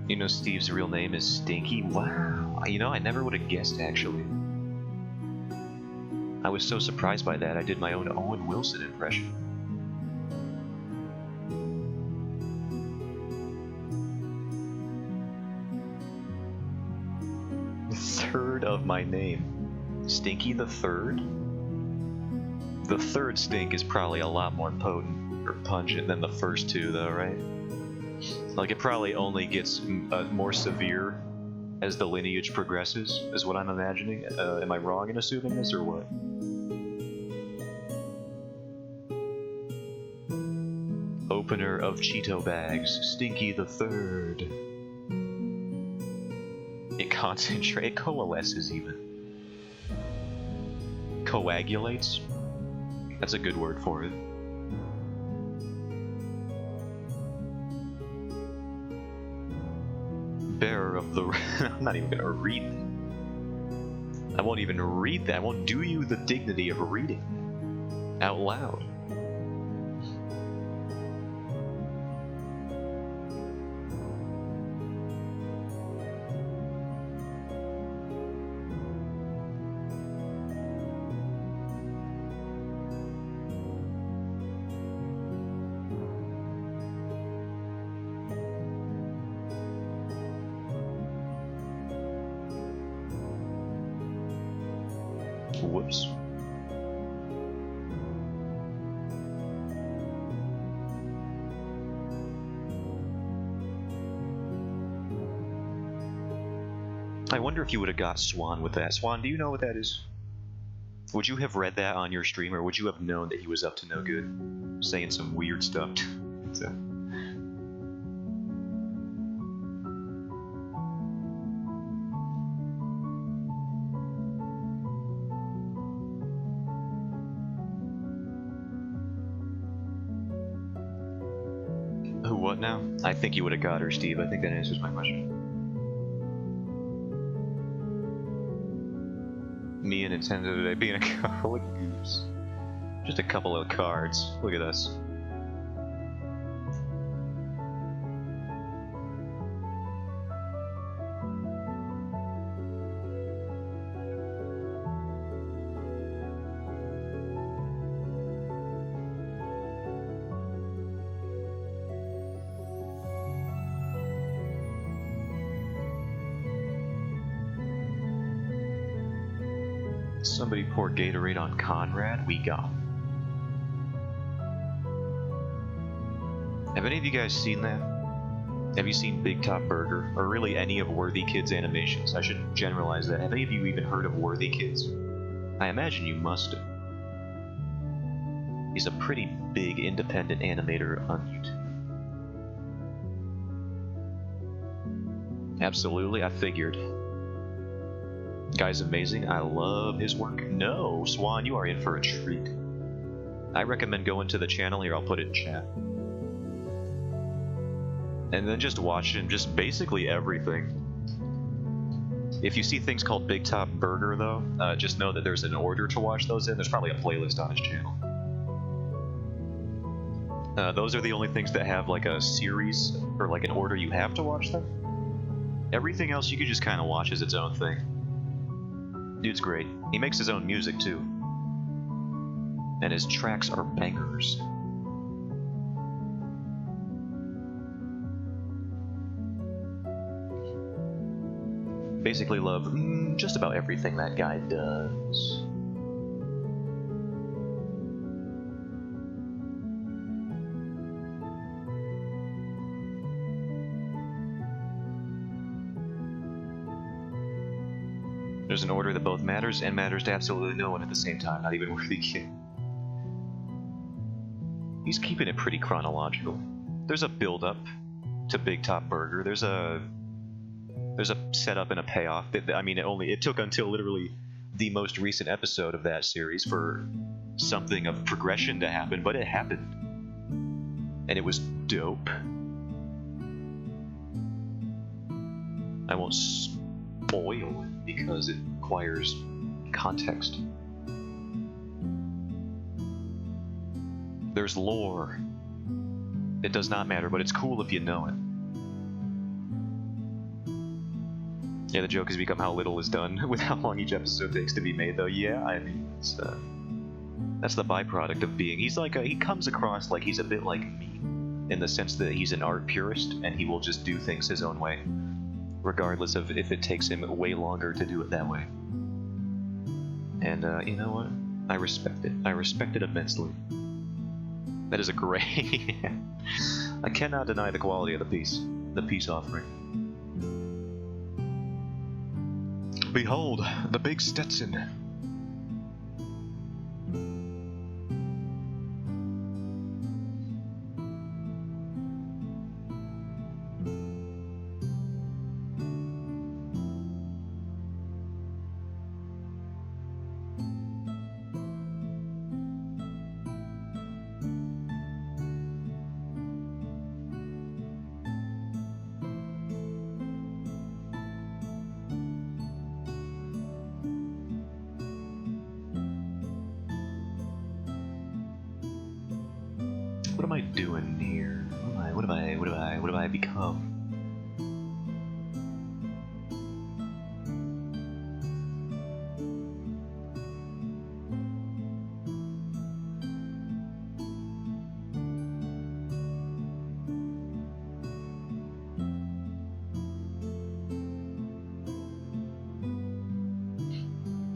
You know Steve's real name is Stinky? Wow. You know, I never would have guessed, actually. I was so surprised by that, I did my own Owen Wilson impression. Third of my name. Stinky the third? The third stink is probably a lot more potent or pungent than the first two, though, right? Like, it probably only gets more severe as the lineage progresses, is what I'm imagining. Am I wrong in assuming this, or what? Opener of Cheeto bags, Stinky the third. It concentrates, it coalesces even. Coagulates? That's a good word for it. Bearer of the... I'm not even gonna read that. I won't even read that. I won't do you the dignity of reading out loud. Whoops. I wonder if you would have got Swan with that. Swan, do you know what that is? Would you have read that on your stream, or would you have known that he was up to no good? Saying some weird stuff. So. What now? I think you would have got her, Steve. I think that answers my question. Me and Nintendo today being a couple of goofs. Just a couple of cards. Look at us. Somebody pour Gatorade on Conrad. We got him. Have any of you guys seen that? Have you seen Big Top Burger? Or really any of Worthy Kids animations? I should generalize that. Have any of you even heard of Worthy Kids? I imagine you must have. He's a pretty big independent animator on YouTube. Absolutely, I figured. Guy's amazing. I love his work. No, Swan, you are in for a treat. I recommend going to the channel here. I'll put it in chat. And then just watch him, just basically everything. If you see things called Big Top Burger, though, just know that there's an order to watch those in. There's probably a playlist on his channel. Those are the only things that have like a series or like an order you have to watch them. Everything else you can just kind of watch as its own thing. Dude's great. He makes his own music too. And his tracks are bangers. Basically love just about everything that guy does. There's an order that both matters and matters to absolutely no one at the same time, not even Worthy King. He's keeping it pretty chronological. There's a build-up to Big Top Burger. There's a setup and a payoff. I mean, it took until literally the most recent episode of that series for something of progression to happen, but it happened. And it was dope. I won't spoil it because it requires context. There's lore. It does not matter, but it's cool if you know it. Yeah, the joke has become how little is done with how long each episode takes to be made, though. Yeah, I mean, that's the byproduct of being. He's like he comes across like he's a bit like me, in the sense that he's an art purist and he will just do things his own way, regardless of if it takes him way longer to do it that way. And you know what? I respect it. I respect it immensely. That is a great. I cannot deny the quality of the peace offering. Behold, the big Stetson. What am I doing here? What have I become?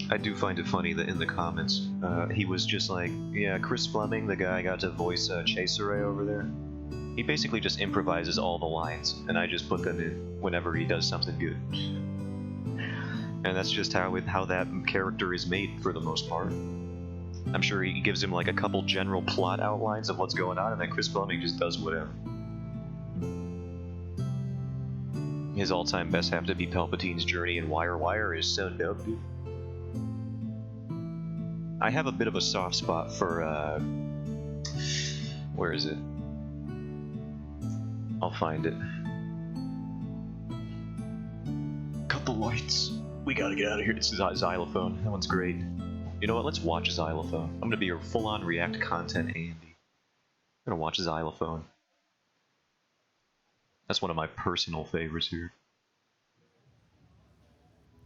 I do find it funny that in the comments, he was just like, yeah, Chris Fleming, the guy I got to voice Chaseray over there, he basically just improvises all the lines, and I just put them in whenever he does something good. And that's just how that character is made for the most part. I'm sure he gives him like a couple general plot outlines of what's going on, and then Chris Fleming just does whatever. His all-time best have to be Palpatine's journey in Wire Wire is so dope, dude. I have a bit of a soft spot for, where is it? I'll find it. Cut the lights. We gotta get out of here. It's Xylophone. That one's great. You know what? Let's watch Xylophone. I'm gonna be your full-on React content Andy. I'm gonna watch Xylophone. That's one of my personal favorites here.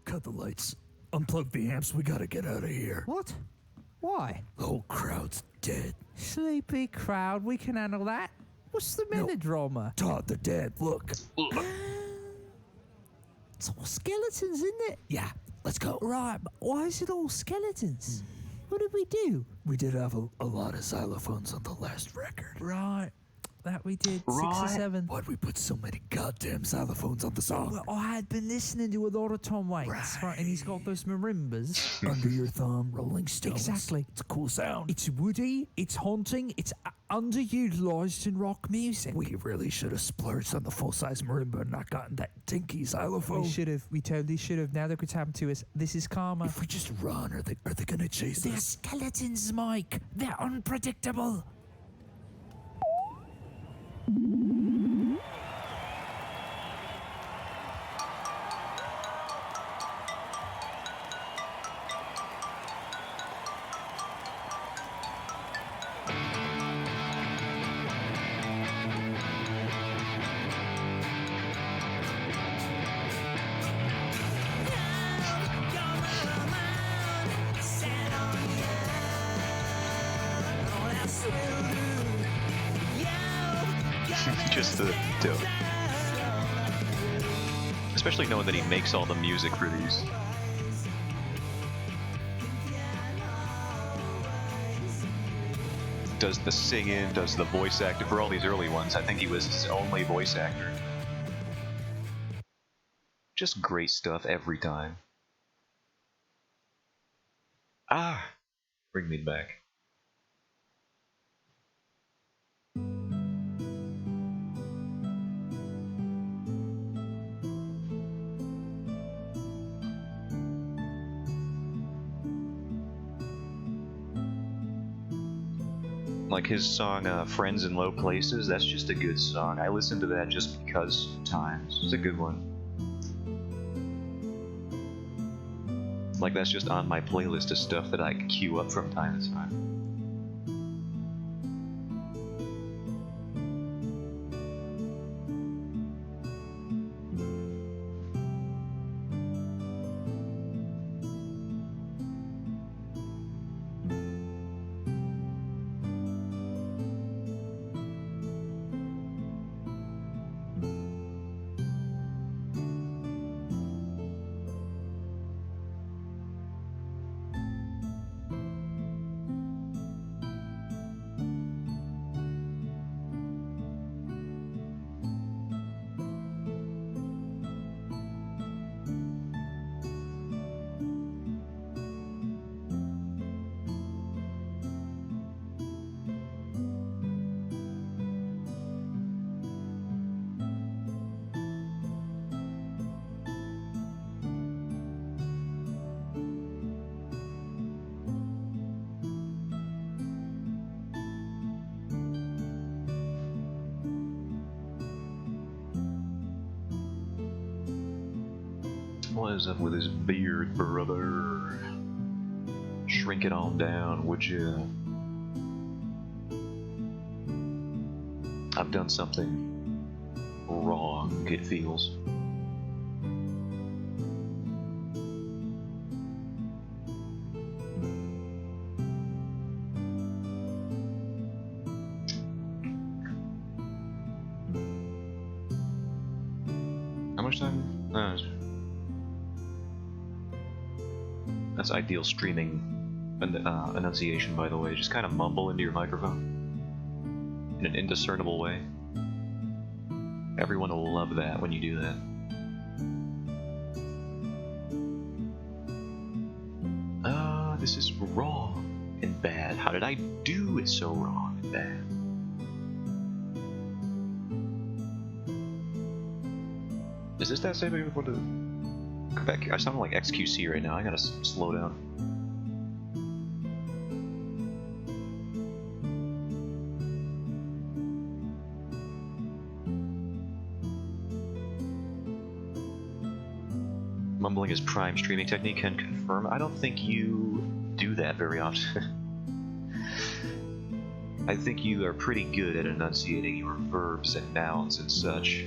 Cut the lights. Unplug the amps. We gotta get out of here. What? Why? The whole crowd's dead. Sleepy crowd, we can handle that. What's the melodrama? Todd, they're dead. Look. It's all skeletons, isn't it? Yeah, let's go. Right, but why is it all skeletons? What did we do? We did have a lot of xylophones on the last record. Right, that we did 6 or 7. Why'd we put so many goddamn xylophones on the song? Well, I had been listening to a lot of Tom Waits, right, and he's got those marimbas. Under Your Thumb, Rolling Stones. Exactly. It's a cool sound. It's woody, it's haunting, it's underutilized in rock music. We really should have splurged on the full-size marimba and not gotten that dinky xylophone. We should have. We totally should have. Now look what's happened to us. This is karma. If we just run, are they gonna chase They're us? skeletons, Mike. They're unpredictable. Just the dope. Especially knowing that he makes all the music for these. Does the singing, does the voice acting for all these early ones. I think he was his only voice actor. Just great stuff every time. bring me back. Like his song, Friends in Low Places, that's just a good song. I listen to that just because sometimes. It's a good one. Like, that's just on my playlist of stuff that I queue up from time to time. What is up with his beard, brother? Shrink it on down, would you? I've done something wrong, it feels. How much time? That's ideal streaming enunciation, by the way. Just kind of mumble into your microphone in an indiscernible way. Everyone will love that when you do that. This is wrong and bad. How did I do it so wrong and bad? Is this that same before the... Come back. I sound like XQC right now. I gotta slow down. Mumbling is prime streaming technique, can confirm. I don't think you do that very often. I think you are pretty good at enunciating your verbs and nouns and such.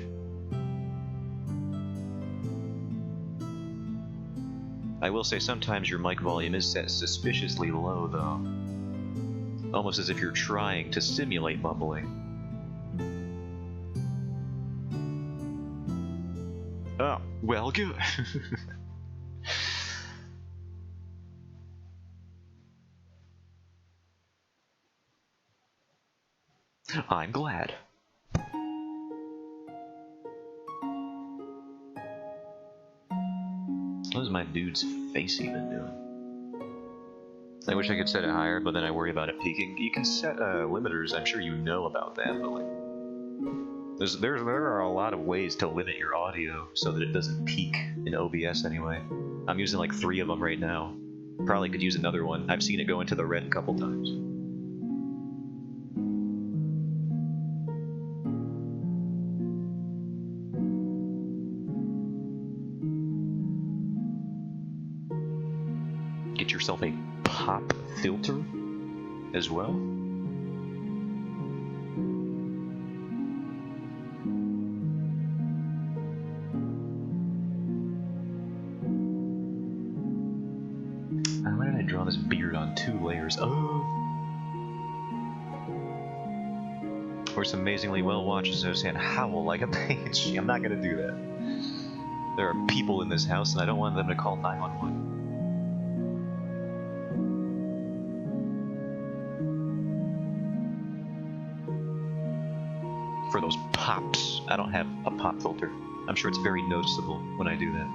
I will say sometimes your mic volume is set suspiciously low, though. Almost as if you're trying to simulate mumbling. Oh, well, good. I'm glad. What is my dude's face even doing? I wish I could set it higher, but then I worry about it peaking. You can set limiters, I'm sure you know about that, but like... there are a lot of ways to limit your audio so that it doesn't peak in OBS anyway. I'm using like 3 of them right now. Probably could use another one. I've seen it go into the red a couple times. Get yourself a pop filter as well. Why did I draw this beard on 2 layers? Oh! Or some amazingly well watched associate howl like a banshee. I'm not gonna do that. There are people in this house and I don't want them to call 911. For those pops. I don't have a pop filter. I'm sure it's very noticeable when I do that.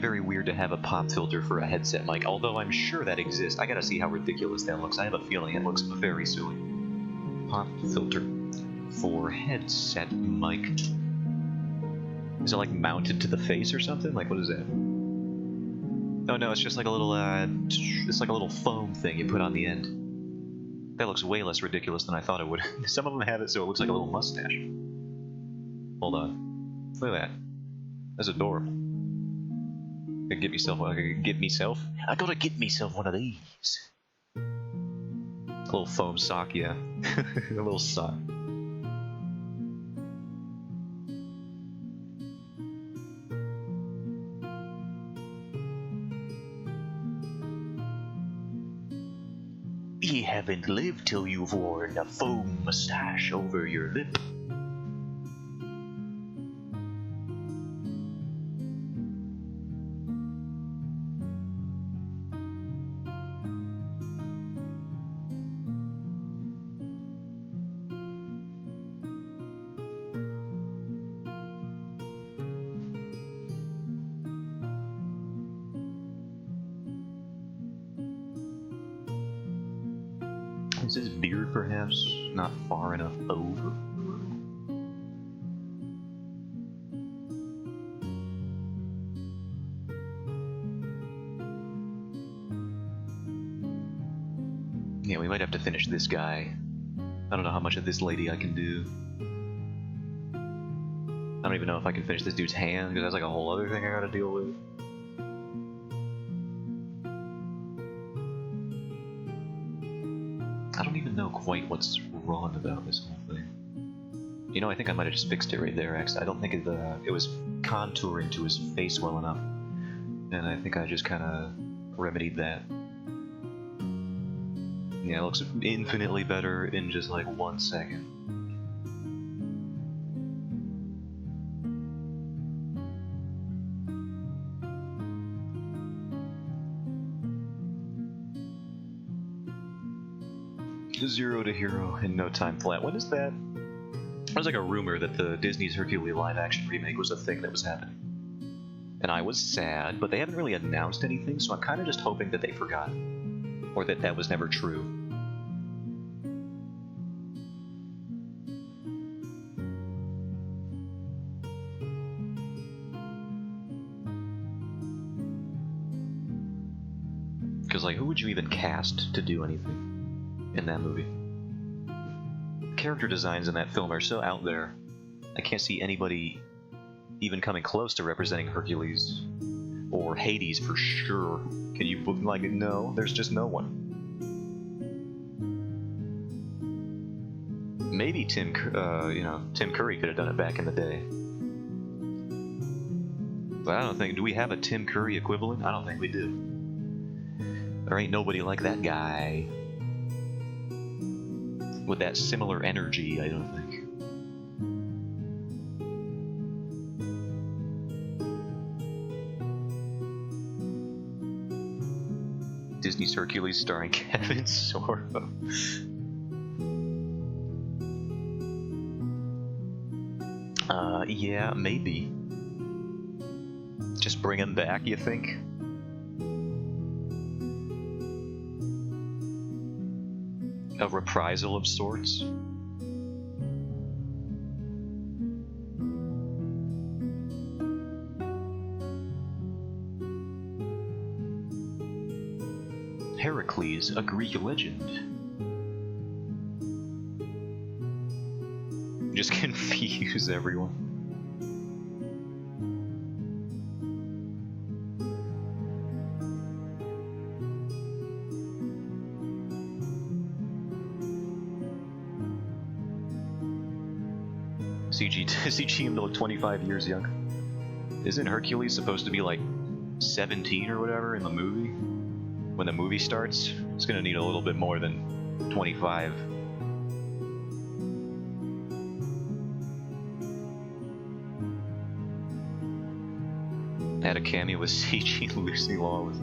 very weird to have a pop filter for a headset mic, although I'm sure that exists. I gotta see how ridiculous that looks. I have a feeling it looks very silly. Pop filter for headset mic. Is it like mounted to the face or something? Like, what is that? Oh no, it's just like a little, it's like a little foam thing you put on the end. That looks way less ridiculous than I thought it would. Some of them have it so it looks like a little mustache. Hold on. Look at that. That's adorable. I gotta get myself one of these. A little foam sock, yeah. A little sock. You haven't lived till you've worn a foam mustache over your lip. Is his beard perhaps not far enough over? Yeah, we might have to finish this guy. I don't know how much of this lady I can do. I don't even know if I can finish this dude's hand, because that's like a whole other thing I gotta deal with. I don't even know quite what's wrong about this whole thing. You know, I think I might have just fixed it right there, actually. I don't think it was contouring to his face well enough. And I think I just kind of remedied that. Yeah, it looks infinitely better in just like 1 second. Zero to hero in no time flat. When is that? There was like a rumor that the Disney's Hercules live-action remake was a thing that was happening. And I was sad, but they haven't really announced anything, so I'm kind of just hoping that they forgot. Or that that was never true. Because, like, who would you even cast to do anything in that movie? Character designs in that film are so out there. I can't see anybody even coming close to representing Hercules or Hades for sure. Can you, like, no, there's just no one. Maybe Tim Curry could have done it back in the day. But I don't think, do we have a Tim Curry equivalent? I don't think we do. There ain't nobody like that guy. With that similar energy, I don't think. Disney's Hercules starring Kevin Sorbo. Yeah, maybe. Just bring him back, you think? A reprisal of sorts? Heracles, a Greek legend. Just confuse everyone. CG him to look 25 years young. Isn't Hercules supposed to be like 17 or whatever in the movie? When the movie starts, it's gonna need a little bit more than 25. Had a cameo with CG Lucy Lawless.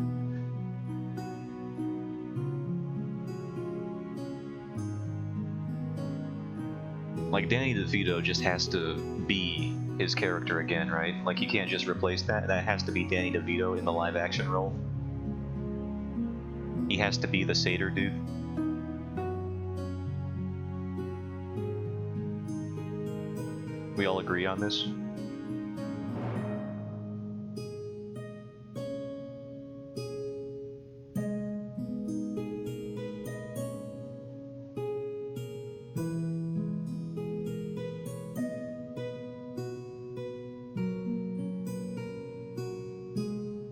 Like, Danny DeVito just has to be his character again, right? Like, you can't just replace that. That has to be Danny DeVito in the live-action role. He has to be the satyr dude. We all agree on this?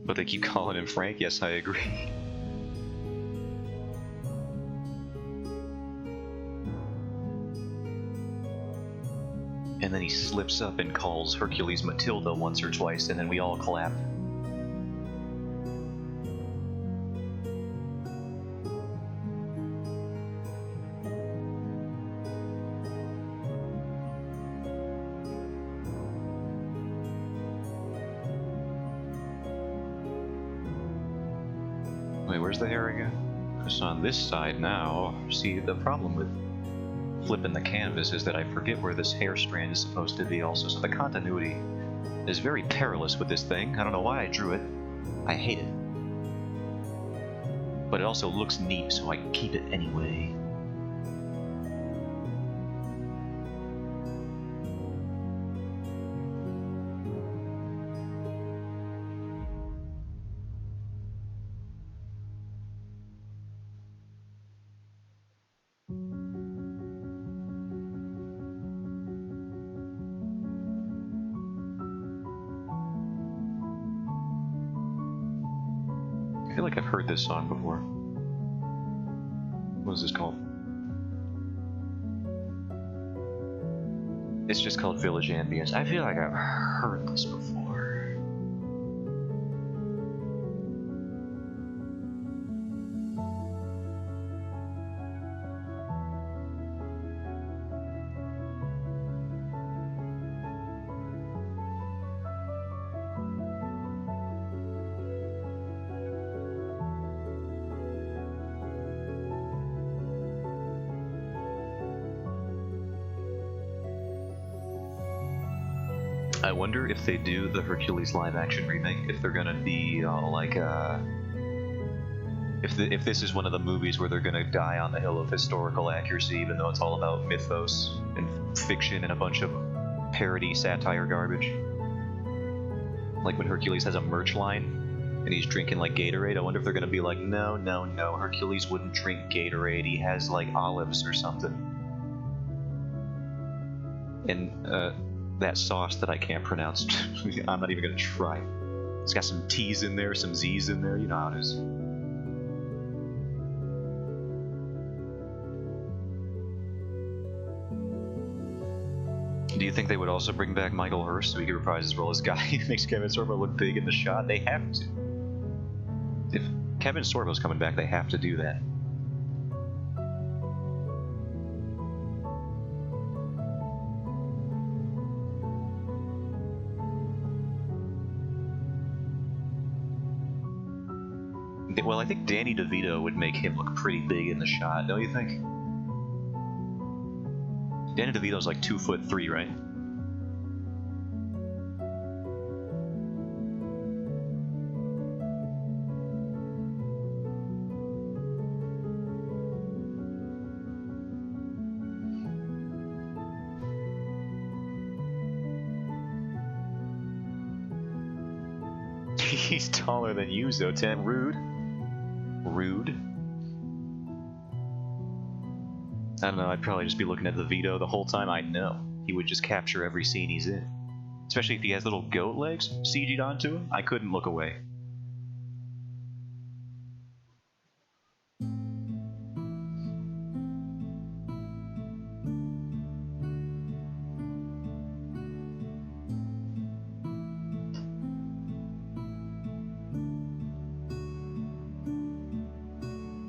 But they keep calling him Frank. Yes, I agree. And then he slips up and calls Hercules Matilda once or twice, and then we all clap. Wait, where's the hair again? It's on this side now. See, the problem with flipping the canvas is that I forget where this hair strand is supposed to be also, so the continuity is very perilous with this thing. I don't know why I drew it. I hate it. But it also looks neat, so I keep it anyway. I feel like I've heard this song before. What is this called? It's just called Village Ambience. I feel like I've heard this before. I wonder if they do the Hercules live-action remake, if they're gonna be if this is one of the movies where they're gonna die on the hill of historical accuracy, even though it's all about mythos and fiction and a bunch of parody satire garbage. Like when Hercules has a merch line and he's drinking like Gatorade. I wonder if they're gonna be like, no, Hercules wouldn't drink Gatorade. He has like olives or something. And that sauce that I can't pronounce, I'm not even gonna try. It's got some T's in there, some Z's in there, you know how it is. Do you think they would also bring back Michael Hurst so he could reprise his role as Guy who makes Kevin Sorbo look big in the shot? They have to. If Kevin Sorbo's coming back, they have to do that. Well, I think Danny DeVito would make him look pretty big in the shot, don't you think? Danny DeVito's like 2'3", right? He's taller than you, Zotan. Rude. Rude. I don't know, I'd probably just be looking at the Vito the whole time. I know. He would just capture every scene he's in. Especially if he has little goat legs CG'd onto him. I couldn't look away.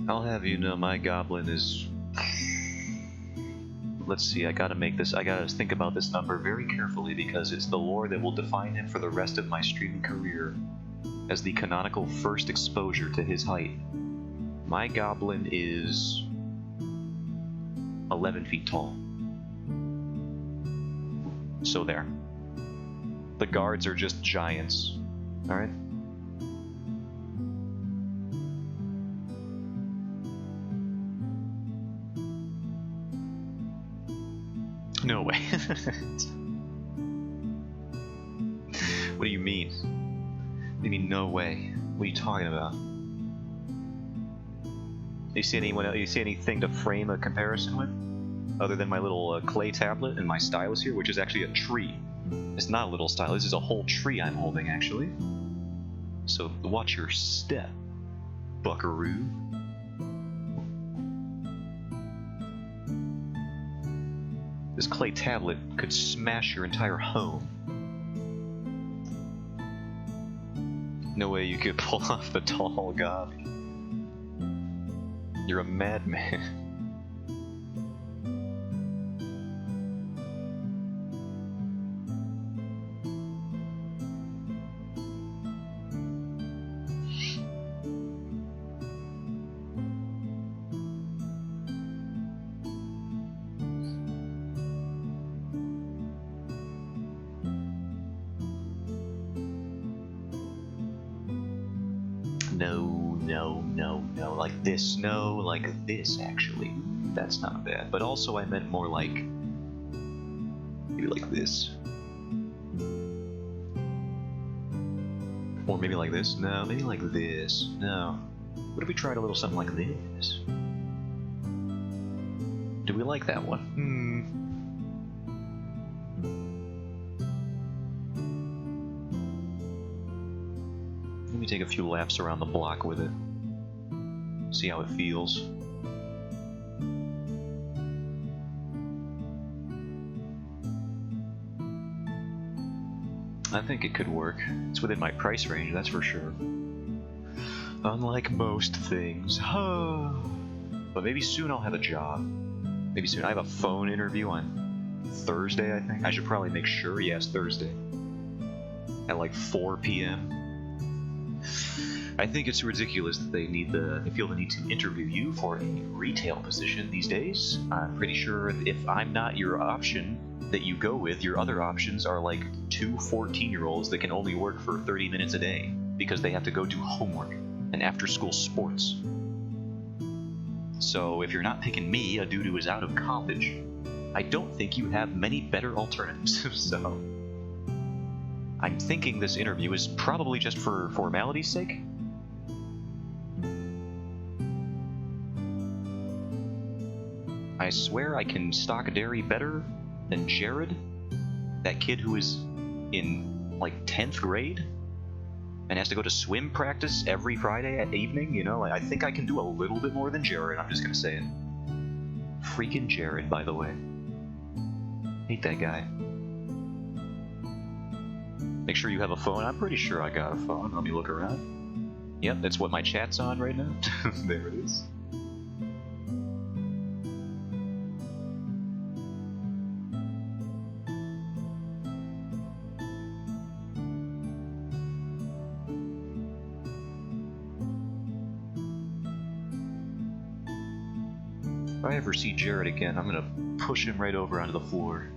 I'll have you know my goblin is... Let's see, I gotta think about this number very carefully because it's the lore that will define him for the rest of my streaming career as the canonical first exposure to his height. My goblin is 11 feet tall. So there. The guards are just giants. Alright? No way. What do you mean? What do you mean, no way? What are you talking about? You see anything to frame a comparison with? Other than my little clay tablet and my stylus here, which is actually a tree. It's not a little stylus, this is a whole tree I'm holding, actually. So watch your step, buckaroo. This clay tablet could smash your entire home. No way you could pull off the tall god. You're a madman. No, like this, no, like this, actually. That's not bad, but also I meant more like, maybe like this. Or maybe like this, no, maybe like this, no. What if we tried a little something like this? Do we like that one? Let me take a few laps around the block with it. See how it feels. I think it could work. It's within my price range, that's for sure. Unlike most things. But maybe soon I'll have a job. Maybe soon. I have a phone interview on Thursday, I think. I should probably make sure. Yes, Thursday. At like 4 p.m. I think it's ridiculous that they feel the need to interview you for a retail position these days. I'm pretty sure if I'm not your option that you go with, your other options are like two 14-year-olds that can only work for 30 minutes a day because they have to go do homework and after-school sports. So if you're not picking me, a dude who is out of college, I don't think you have many better alternatives. So I'm thinking this interview is probably just for formality's sake. I swear I can stock dairy better than Jared, that kid who is in like 10th grade and has to go to swim practice every Friday at evening, you know? I think I can do a little bit more than Jared, I'm just gonna say it. Freaking Jared, by the way. Hate that guy. Make sure you have a phone. I'm pretty sure I got a phone. Let me look around. Yep, that's what my chat's on right now. There it is. If I ever see Jared again, I'm gonna push him right over onto the floor.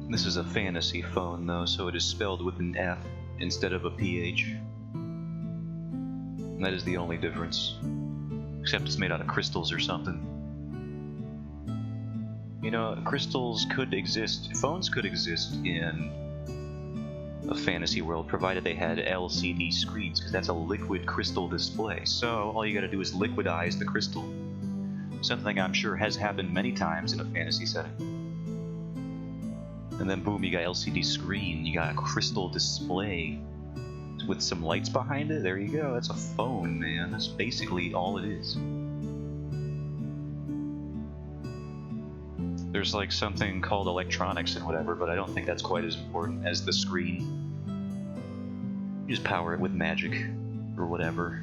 This is a fantasy phone though, so it is spelled with an F instead of a PH. And that is the only difference. Except it's made out of crystals or something. You know, crystals could exist, phones could exist in a fantasy world, provided they had LCD screens, because that's a liquid crystal display. So all you gotta do is liquidize the crystal. Something I'm sure has happened many times in a fantasy setting. And then boom, you got LCD screen, you got a crystal display with some lights behind it. There you go, that's a phone, man. That's basically all it is. There's like something called electronics and whatever, but I don't think that's quite as important as the screen. You just power it with magic or whatever.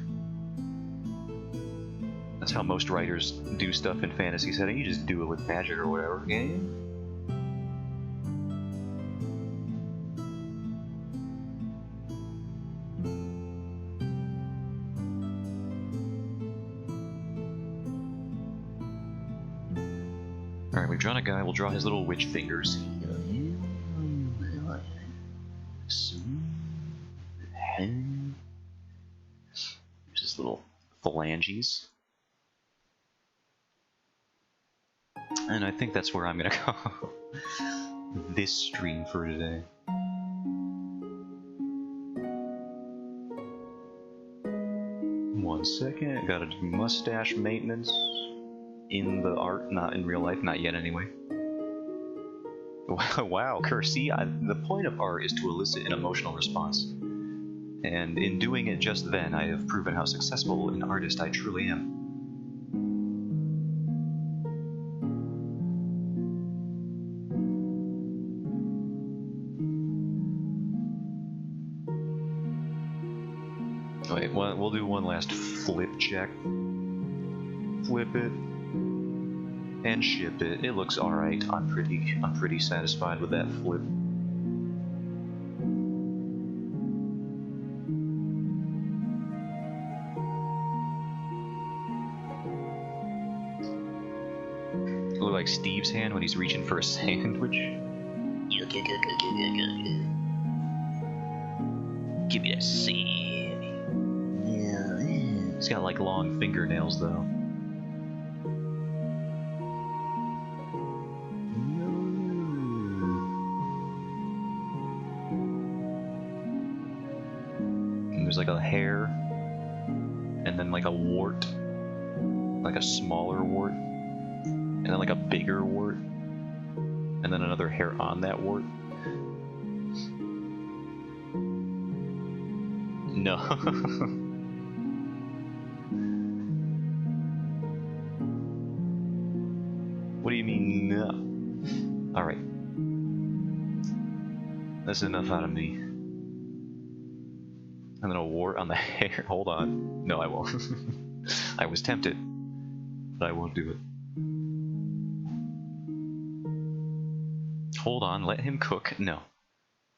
That's how most writers do stuff in fantasy setting. You just do it with magic or whatever. Okay? Alright, we've drawn a guy. We'll draw his little witch fingers. There's his little phalanges. And I think that's where I'm gonna go this stream for today. One second, gotta do mustache maintenance in the art, not in real life, not yet anyway. Wow, Kersey, the point of art is to elicit an emotional response. And in doing it just then, I have proven how successful an artist I truly am. Wait, we'll do one last flip check. Flip it and ship it. It looks alright. I'm pretty satisfied with that flip. Look like Steve's hand when he's reaching for a sandwich. Give me that sandwich. He's got like long fingernails though. And there's like a hair, and then like a wart, like a smaller wart, and then like a bigger wart, and then another hair on that wart. No. What do you mean, no? Alright. That's enough out of me. And then a wart on the hair. Hold on. No, I won't. I was tempted, but I won't do it. Hold on, let him cook. No.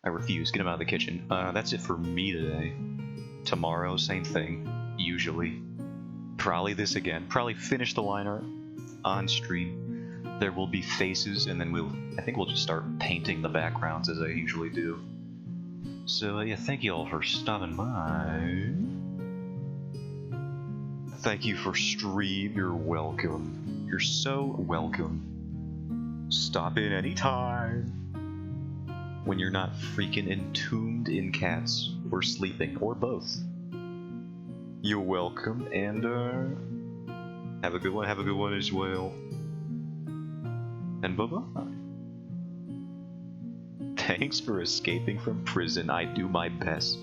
I refuse. Get him out of the kitchen. That's it for me today. Tomorrow, same thing. Usually. Probably this again. Probably finish the line art on stream. There will be faces, and then I think we'll just start painting the backgrounds as I usually do. So yeah, thank you all for stopping by. Thank you for stream. You're welcome. You're so welcome. Stop in anytime when you're not freaking entombed in cats or sleeping or both. You're welcome, and have a good one. Have a good one as well. And bye-bye. Thanks for escaping from prison. I do my best.